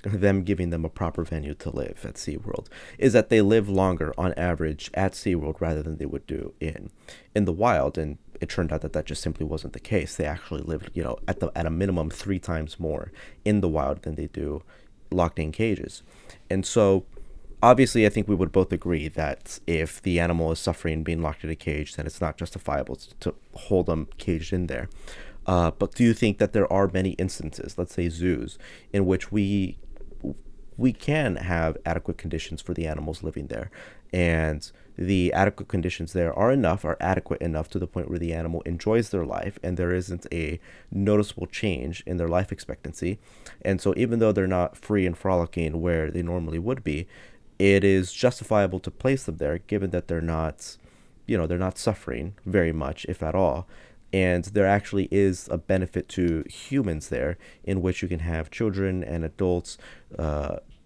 them giving them a proper venue to live at SeaWorld, is that they live longer on average at SeaWorld rather than they would do in the wild. And it turned out that just simply wasn't the case. They actually lived, at a minimum 3 times more in the wild than they do locked in cages. And so obviously, I think we would both agree that if the animal is suffering being locked in a cage, then it's not justifiable to hold them caged in there. But do you think that there are many instances, let's say zoos, in which we can have adequate conditions for the animals living there, and the adequate conditions there are adequate enough to the point where the animal enjoys their life and there isn't a noticeable change in their life expectancy? And so even though they're not free and frolicking where they normally would be, it is justifiable to place them there, given that they're not suffering very much, if at all. And there actually is a benefit to humans there, in which you can have children and adults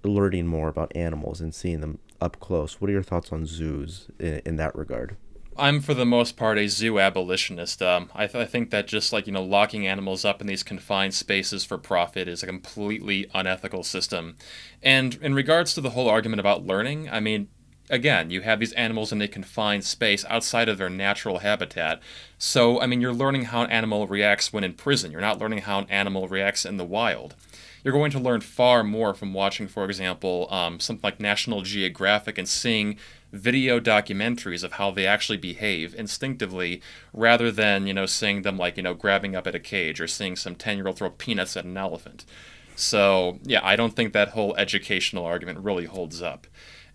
learning more about animals and seeing them up close. What are your thoughts on zoos in that regard? I'm, for the most part, a zoo abolitionist. I think that just locking animals up in these confined spaces for profit is a completely unethical system. And in regards to the whole argument about learning, I mean, again, you have these animals in a confined space outside of their natural habitat. So, I mean, you're learning how an animal reacts when in prison. You're not learning how an animal reacts in the wild. You're going to learn far more from watching, for example, something like National Geographic and seeing video documentaries of how they actually behave instinctively, rather than, seeing them grabbing up at a cage or seeing some 10-year-old throw peanuts at an elephant. So, yeah, I don't think that whole educational argument really holds up.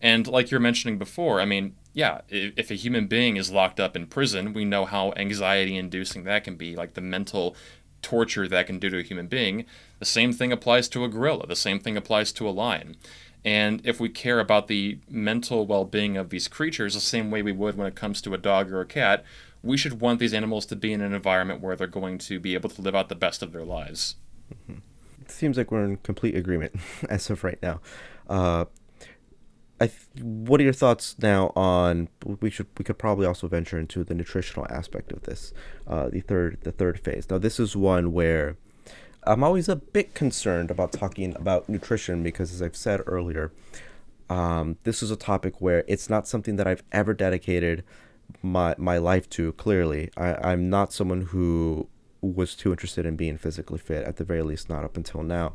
And like you're mentioning before, I mean, yeah, if a human being is locked up in prison, we know how anxiety-inducing that can be, like the mental torture that can do to a human being. The same thing applies to a gorilla. The same thing applies to a lion. And if we care about the mental well-being of these creatures the same way we would when it comes to a dog or a cat, we should want these animals to be in an environment where they're going to be able to live out the best of their lives. Mm-hmm. It seems like we're in complete agreement as of right now. What are your thoughts now on? We could probably also venture into the nutritional aspect of this, the third phase. Now, this is one where I'm always a bit concerned about talking about nutrition because, as I've said earlier, this is a topic where it's not something that I've ever dedicated my life to. Clearly, I'm not someone who was too interested in being physically fit, at the very least not up until now.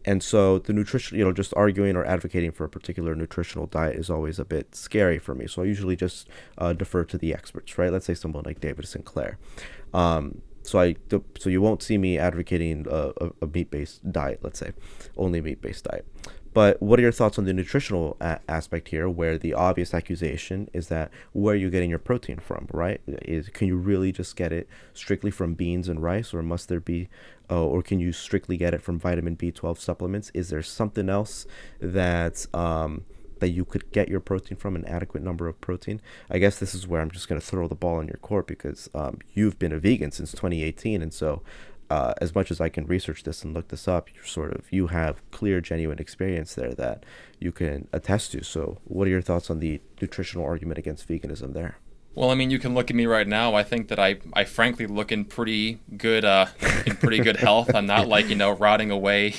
And so the nutrition, just arguing or advocating for a particular nutritional diet is always a bit scary for me. So I usually just defer to the experts, right? Let's say someone like David Sinclair. So you won't see me advocating a meat-based diet, let's say, only meat-based diet. But what are your thoughts on the nutritional aspect here, where the obvious accusation is that where are you getting your protein from, right? Can you really just get it strictly from beans and rice, or must there be, or can you strictly get it from vitamin B12 supplements? Is there something else that that you could get your protein from, an adequate number of protein? I guess this is where I'm just going to throw the ball in your court, because you've been a vegan since 2018, and so as much as I can research this and look this up, you have clear, genuine experience there that you can attest to. So what are your thoughts on the nutritional argument against veganism there? Well, I mean, you can look at me right now. I think that I frankly look in pretty good health. I'm not rotting away,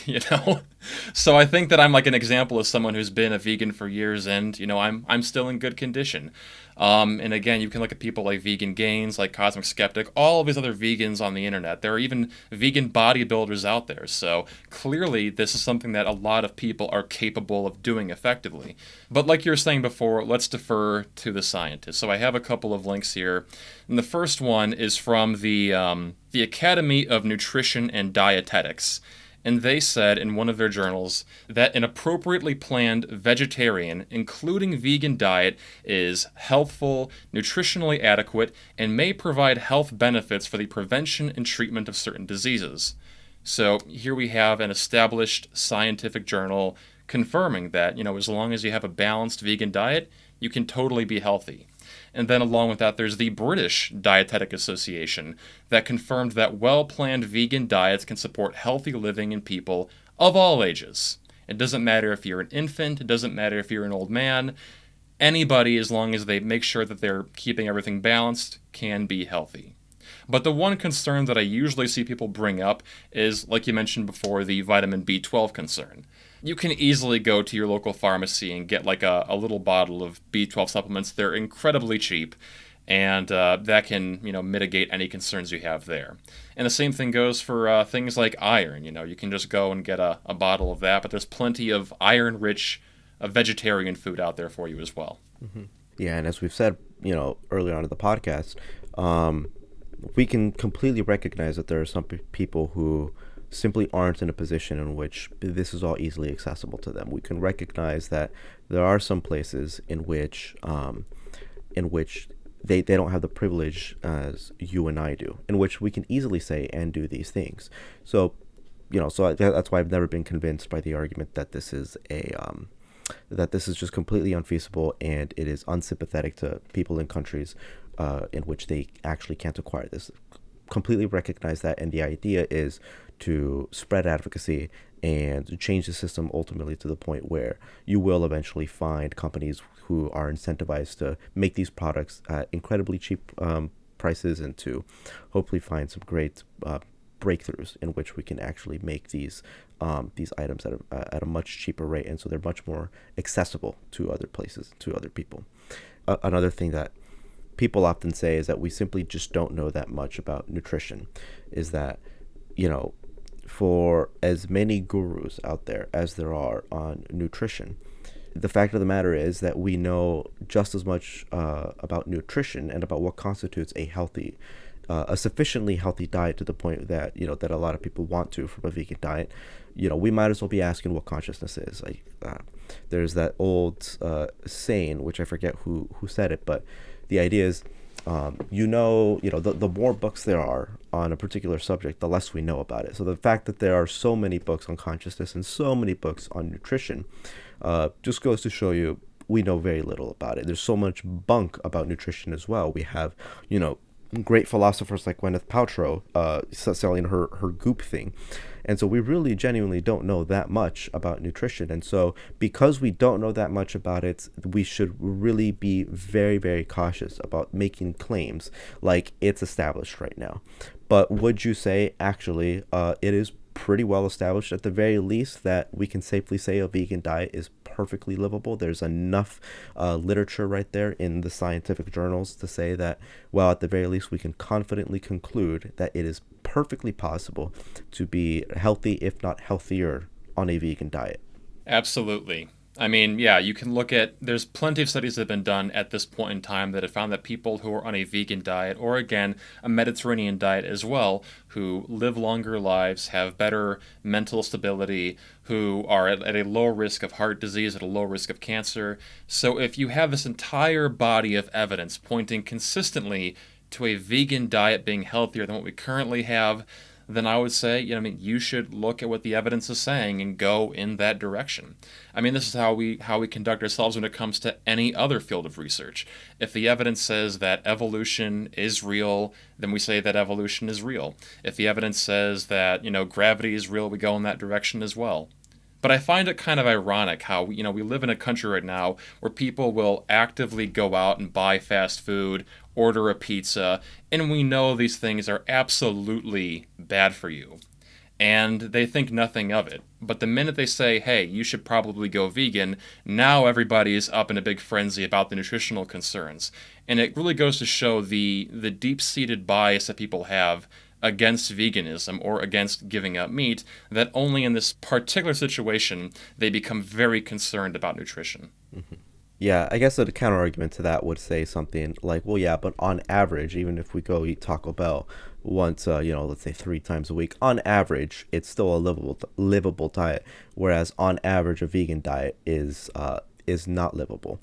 So I think that I'm like an example of someone who's been a vegan for years, and I'm still in good condition. And again, you can look at people like Vegan Gains, like Cosmic Skeptic, all of these other vegans on the internet. There are even vegan bodybuilders out there. So clearly, this is something that a lot of people are capable of doing effectively. But like you were saying before, let's defer to the scientists. So I have a couple of links here. And the first one is from the Academy of Nutrition and Dietetics. And they said in one of their journals that an appropriately planned vegetarian, including vegan diet, is healthful, nutritionally adequate, and may provide health benefits for the prevention and treatment of certain diseases. So here we have an established scientific journal confirming that, as long as you have a balanced vegan diet, you can totally be healthy. And then along with that, there's the British Dietetic Association that confirmed that well-planned vegan diets can support healthy living in people of all ages. It doesn't matter if you're an infant, it doesn't matter if you're an old man. Anybody, as long as they make sure that they're keeping everything balanced, can be healthy. But the one concern that I usually see people bring up is, like you mentioned before, the vitamin B12 concern. You can easily go to your local pharmacy and get like a little bottle of B12 supplements. They're incredibly cheap, and that can mitigate any concerns you have there. And the same thing goes for things like iron. You can just go and get a bottle of that, but there's plenty of iron-rich vegetarian food out there for you as well. Mm-hmm. Yeah, and as we've said, earlier on in the podcast, we can completely recognize that there are some people who simply aren't in a position in which this is all easily accessible to them. We can recognize that there are some places in which they don't have the privilege as you and I do, in which we can easily say and do these things. So, that's why I've never been convinced by the argument that this is just completely unfeasible and it is unsympathetic to people in countries in which they actually can't acquire this. Completely recognize that, and the idea is to spread advocacy and change the system ultimately to the point where you will eventually find companies who are incentivized to make these products at incredibly cheap prices, and to hopefully find some great breakthroughs in which we can actually make these items at a much cheaper rate, and so they're much more accessible to other places, to other people. Another thing that people often say is that we simply just don't know that much about nutrition. Is that, for as many gurus out there as there are on nutrition, the fact of the matter is that we know just as much about nutrition and about what constitutes a sufficiently healthy diet, to the point that that a lot of people want to from a vegan diet. We might as well be asking what consciousness is. There's that old saying, which I forget who said it, but the idea is, the more books there are on a particular subject, the less we know about it. So the fact that there are so many books on consciousness and so many books on nutrition just goes to show you we know very little about it. There's so much bunk about nutrition as well. We have, great philosophers like Gwyneth Paltrow selling her goop thing. And so we really genuinely don't know that much about nutrition. And so because we don't know that much about it, we should really be very, very cautious about making claims like it's established right now. But would you say actually it is pretty well established, at the very least, that we can safely say a vegan diet is perfectly livable? There's enough literature right there in the scientific journals to say that, well, at the very least, we can confidently conclude that it is perfectly possible to be healthy, if not healthier, on a vegan diet. Absolutely. I mean, yeah, you can look at, there's plenty of studies that have been done at this point in time that have found that people who are on a vegan diet, or again, a Mediterranean diet as well, who live longer lives, have better mental stability, who are at a low risk of heart disease, at a low risk of cancer. So if you have this entire body of evidence pointing consistently to a vegan diet being healthier than what we currently have, then I would say, you should look at what the evidence is saying and go in that direction. I mean, this is how we conduct ourselves when it comes to any other field of research. If the evidence says that evolution is real, then we say that evolution is real. If the evidence says that, gravity is real, we go in that direction as well. But I find it kind of ironic how, we live in a country right now where people will actively go out and buy fast food, order a pizza, and we know these things are absolutely bad for you. And they think nothing of it. But the minute they say, hey, you should probably go vegan, now everybody's up in a big frenzy about the nutritional concerns. And it really goes to show the deep-seated bias that people have against veganism or against giving up meat, that only in this particular situation they become very concerned about nutrition. Mm-hmm. Yeah, I guess the counter argument to that would say something like, well, yeah, but on average, even if we go eat Taco Bell once, let's say 3 times a week, on average, it's still a livable diet. Whereas on average, a vegan diet is not livable,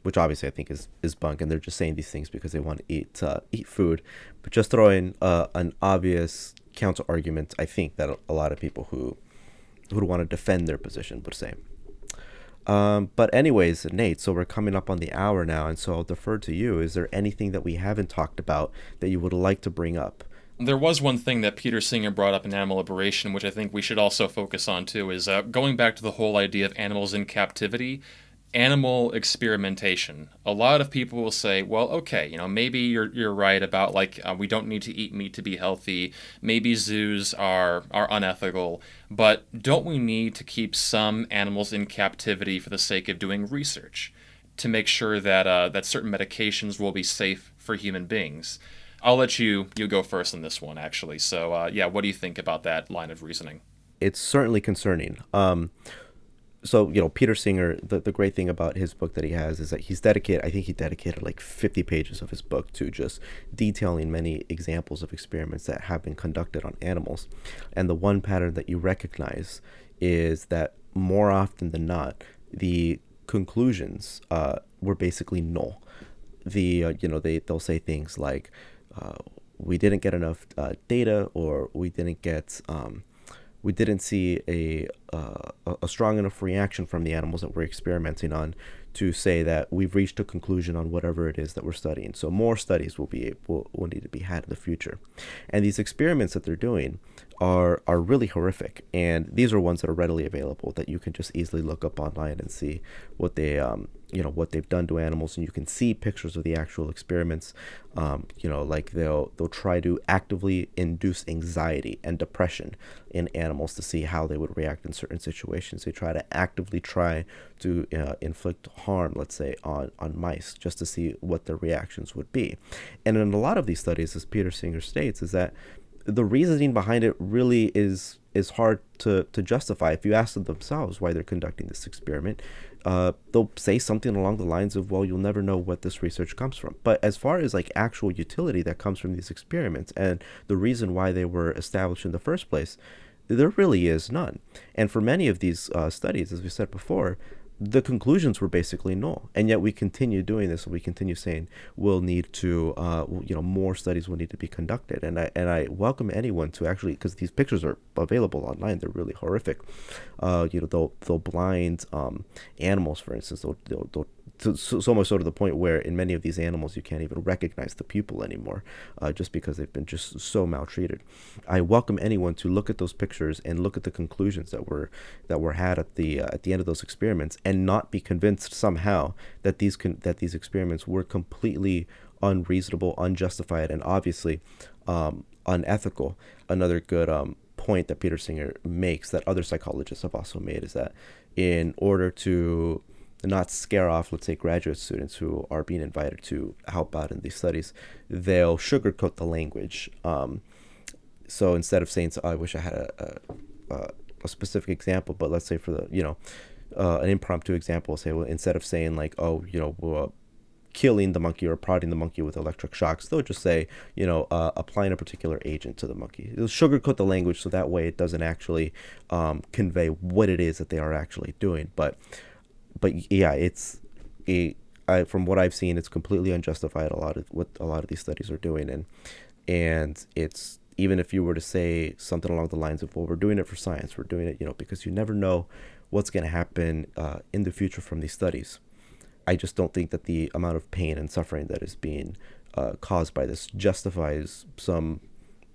which obviously I think is bunk. And they're just saying these things because they want to eat food. But just throw in an obvious counter argument, I think that a lot of people who would want to defend their position would say. But anyways, Nate, so we're coming up on the hour now, and so I'll defer to you. Is there anything that we haven't talked about that you would like to bring up? There was one thing that Peter Singer brought up in Animal Liberation, which I think we should also focus on too, is going back to the whole idea of animals in captivity. Animal experimentation. A lot of people will say, well, okay, maybe you're right about we don't need to eat meat to be healthy. Maybe zoos are unethical, but don't we need to keep some animals in captivity for the sake of doing research to make sure that that certain medications will be safe for human beings? I'll let you go first on this one, actually. So, what do you think about that line of reasoning? It's certainly concerning. So, Peter Singer, the great thing about his book that he has is that I think he dedicated like 50 pages of his book to just detailing many examples of experiments that have been conducted on animals. And the one pattern that you recognize is that more often than not, the conclusions were basically null. They'll say things like, we didn't get enough data, or we didn't see a strong enough reaction from the animals that we're experimenting on to say that we've reached a conclusion on whatever it is that we're studying. So more studies will need to be had in the future. And these experiments that they're doing are really horrific. And these are ones that are readily available that you can just easily look up online and see what what they've done to animals, and you can see pictures of the actual experiments. Like they'll try to actively induce anxiety and depression in animals to see how they would react in certain situations. They actively try to inflict harm, let's say, on mice, just to see what their reactions would be. And in a lot of these studies, as Peter Singer states, is that the reasoning behind it really is hard to justify. If you ask them themselves why they're conducting this experiment, they'll say something along the lines of, well, you'll never know what this research comes from. But as far as like actual utility that comes from these experiments and the reason why they were established in the first place, there really is none. And for many of these studies, as we said before, the conclusions were basically null, and yet we continue doing this. We continue saying we'll need to, more studies will need to be conducted. And I welcome anyone to actually, because these pictures are available online. They're really horrific. They'll blind animals, for instance. They'll so much so to the point where in many of these animals you can't even recognize the pupil anymore, just because they've been just so maltreated. I welcome anyone to look at those pictures and look at the conclusions that were had at the end of those experiments, and not be convinced somehow that these experiments were completely unreasonable, unjustified, and obviously unethical. Another good point that Peter Singer makes, that other psychologists have also made, is that in order to not scare off, let's say, graduate students who are being invited to help out in these studies, they'll sugarcoat the language. So instead of saying, "I wish I had a specific example, but let's say for the, an impromptu example, say, well, instead of saying like, oh, killing the monkey or prodding the monkey with electric shocks, they'll just say, applying a particular agent to the monkey. It'll sugarcoat the language so that way it doesn't actually convey what it is that they are actually doing. But yeah, from what I've seen, it's completely unjustified, a lot of what a lot of these studies are doing, and it's, even if you were to say something along the lines of, well, we're doing it for science, we're doing it, because you never know what's going to happen in the future from these studies. I just don't think that the amount of pain and suffering that is being caused by this justifies some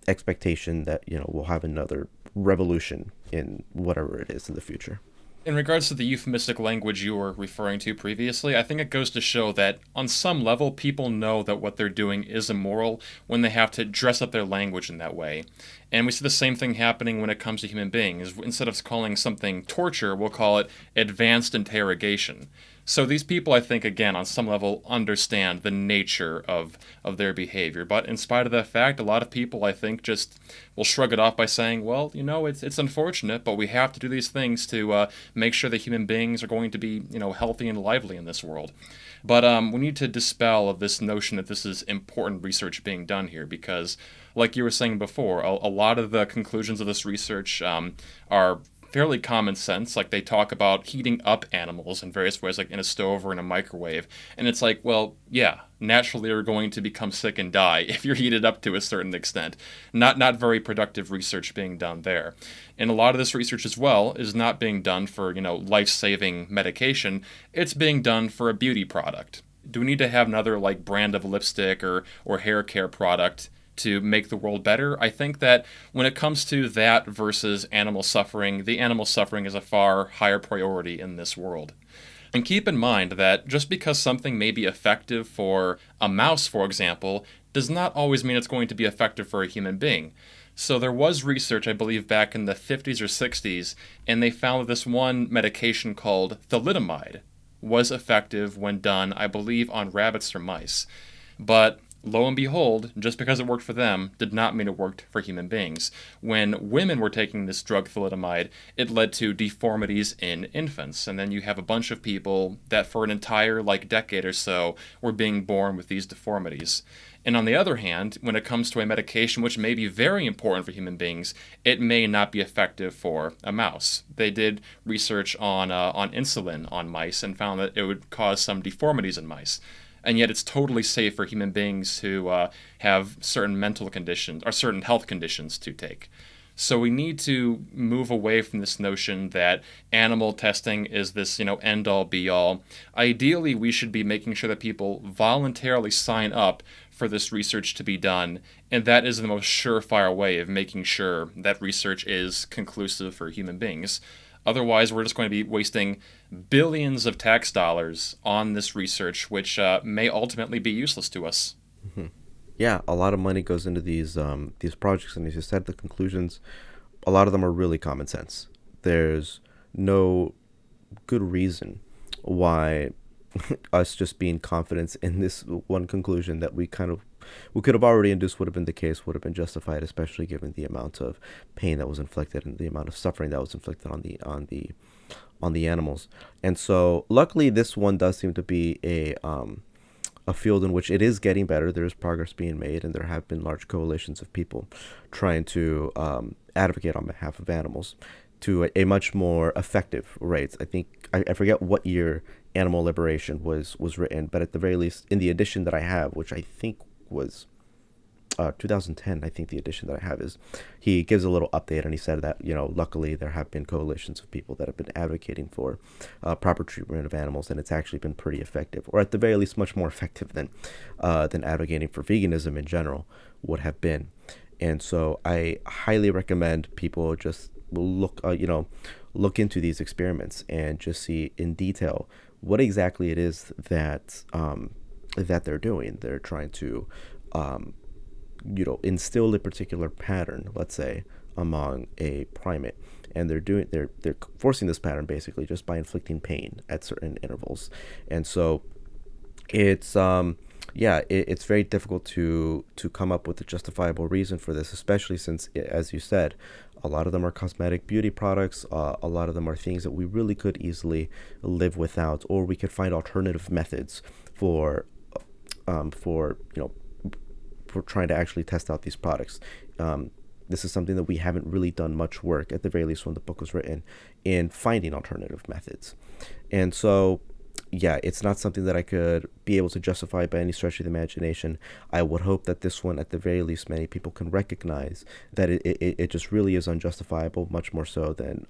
expectation that, we'll have another revolution in whatever it is in the future. In regards to the euphemistic language you were referring to previously, I think it goes to show that on some level people know that what they're doing is immoral when they have to dress up their language in that way. And we see the same thing happening when it comes to human beings. Instead of calling something torture, we'll call it advanced interrogation. So these people, I think, again, on some level, understand the nature of their behavior. But in spite of that fact, a lot of people, I think, just will shrug it off by saying, well, it's unfortunate, but we have to do these things to make sure that human beings are going to be, healthy and lively in this world. But we need to dispel this notion that this is important research being done here, because, like you were saying before, a lot of the conclusions of this research are fairly common sense. Like, they talk about heating up animals in various ways, like in a stove or in a microwave. And it's like, well, yeah, naturally you're going to become sick and die if you're heated up to a certain extent. Not very productive research being done there. And a lot of this research as well is not being done for, life-saving medication. It's being done for a beauty product. Do we need to have another brand of lipstick or hair care product to make the world better? I think that when it comes to that versus animal suffering, the animal suffering is a far higher priority in this world. And keep in mind that just because something may be effective for a mouse, for example, does not always mean it's going to be effective for a human being. So there was research, I believe, back in the 50s or 60s, and they found that this one medication called thalidomide was effective when done, I believe, on rabbits or mice. But lo and behold, just because it worked for them did not mean it worked for human beings. When women were taking this drug thalidomide, it led to deformities in infants. And then you have a bunch of people that for an entire decade or so were being born with these deformities. And on the other hand, when it comes to a medication which may be very important for human beings, it may not be effective for a mouse. They did research on insulin on mice and found that it would cause some deformities in mice. And yet it's totally safe for human beings who have certain mental conditions or certain health conditions to take. So we need to move away from this notion that animal testing is this, end-all, be-all. Ideally, we should be making sure that people voluntarily sign up for this research to be done, and that is the most surefire way of making sure that research is conclusive for human beings. Otherwise, we're just going to be wasting billions of tax dollars on this research, which may ultimately be useless to us. Mm-hmm. Yeah, a lot of money goes into these projects, and as you said, the conclusions, a lot of them are really common sense. There's no good reason why us just being confident in this one conclusion that we could have already induced would have been the case, would have been justified, especially given the amount of pain that was inflicted and the amount of suffering that was inflicted on the animals. And so luckily this one does seem to be a field in which it is getting better. There is progress being made, and there have been large coalitions of people trying to advocate on behalf of animals to a much more effective rate. I think I forget what year Animal Liberation was written, but at the very least in the edition that I have, which I think was 2010, I think the edition that I have is, he gives a little update, and he said that, luckily there have been coalitions of people that have been advocating for proper treatment of animals, and it's actually been pretty effective, or at the very least much more effective than advocating for veganism in general would have been. And so I highly recommend people just look into these experiments and just see in detail what exactly it is that they're doing. They're trying to instill a particular pattern, let's say, among a primate, and they're forcing this pattern basically just by inflicting pain at certain intervals. And so it's it's very difficult to come up with a justifiable reason for this, especially since, as you said, A lot of them are cosmetic beauty products. A lot of them are things that we really could easily live without, or we could find alternative methods for for trying to actually test out these products. This is something that we haven't really done much work, at the very least when the book was written, in finding alternative methods. And so, yeah, it's not something that I could be able to justify by any stretch of the imagination. I would hope that this one, at the very least, many people can recognize that it just really is unjustifiable, much more so than,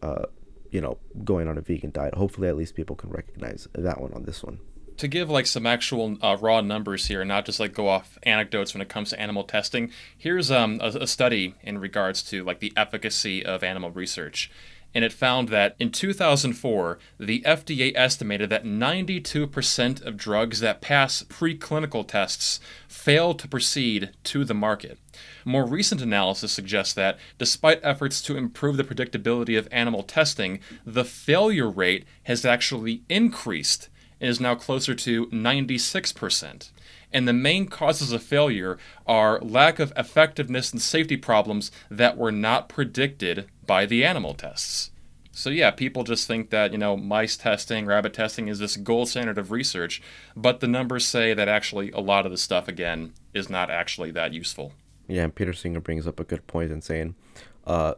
going on a vegan diet. Hopefully, at least people can recognize that one on this one. To give like some actual raw numbers here, not just like go off anecdotes when it comes to animal testing, here's a study in regards to like the efficacy of animal research. And it found that in 2004, the FDA estimated that 92% of drugs that pass preclinical tests fail to proceed to the market. More recent analysis suggests that, despite efforts to improve the predictability of animal testing, the failure rate has actually increased and is now closer to 96%. And the main causes of failure are lack of effectiveness and safety problems that were not predicted by the animal tests. So yeah, people just think that, mice testing, rabbit testing is this gold standard of research, but the numbers say that actually a lot of the stuff, again, is not actually that useful. Yeah, and Peter Singer brings up a good point in saying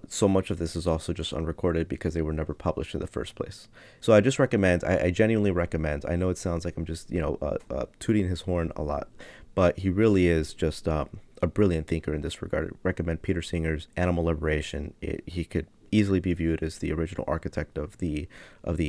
so much of this is also just unrecorded because they were never published in the first place. So I just recommend, I genuinely recommend, I know it sounds like I'm just, tooting his horn a lot, but he really is just a brilliant thinker in this regard. I recommend Peter Singer's Animal Liberation. He could easily be viewed as the original architect of the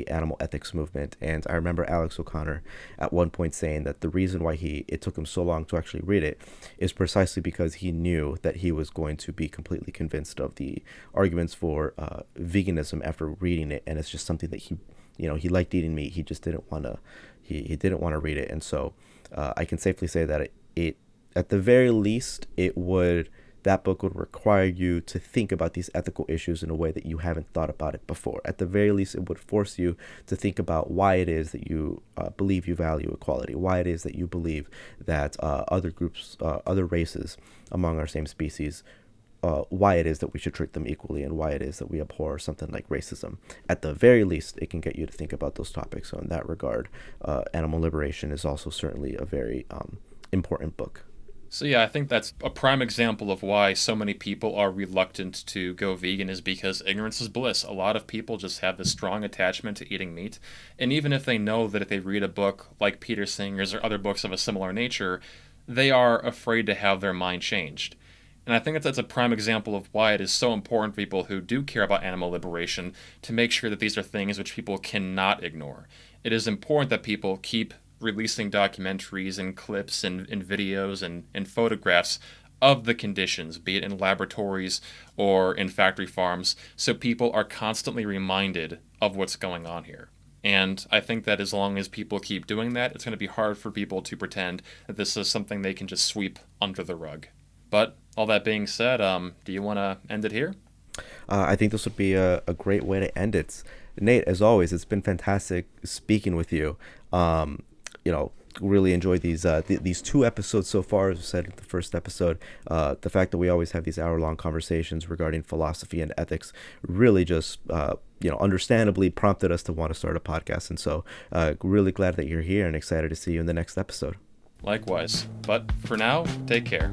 animal ethics movement. And I remember Alex O'Connor at one point saying that the reason why it took him so long to actually read it is precisely because he knew that he was going to be completely convinced of the arguments for veganism after reading it, and it's just something that he liked eating meat. He just didn't want to he didn't want to read it. And so I can safely say that it at the very least that book would require you to think about these ethical issues in a way that you haven't thought about it before. At the very least, it would force you to think about why it is that you believe you value equality, why it is that you believe that other groups, other races among our same species, why it is that we should treat them equally, and why it is that we abhor something like racism. At the very least, it can get you to think about those topics. So in that regard, Animal Liberation is also certainly a very important book. So yeah, I think that's a prime example of why so many people are reluctant to go vegan, is because ignorance is bliss. A lot of people just have this strong attachment to eating meat. And even if they know that if they read a book like Peter Singer's or other books of a similar nature, they are afraid to have their mind changed. And I think that's a prime example of why it is so important for people who do care about animal liberation to make sure that these are things which people cannot ignore. It is important that people keep releasing documentaries and clips and videos and photographs of the conditions, be it in laboratories or in factory farms, so people are constantly reminded of what's going on here. And I think that as long as people keep doing that, it's going to be hard for people to pretend that this is something they can just sweep under the rug. But all that being said, do you want to end it here? I think this would be a great way to end it. Nate, as always, it's been fantastic speaking with you. Really enjoyed these two episodes so far. As I said in the first episode, the fact that we always have these hour-long conversations regarding philosophy and ethics really just understandably prompted us to want to start a podcast. And so really glad that you're here and excited to see you in the next episode. Likewise. But for now, take care.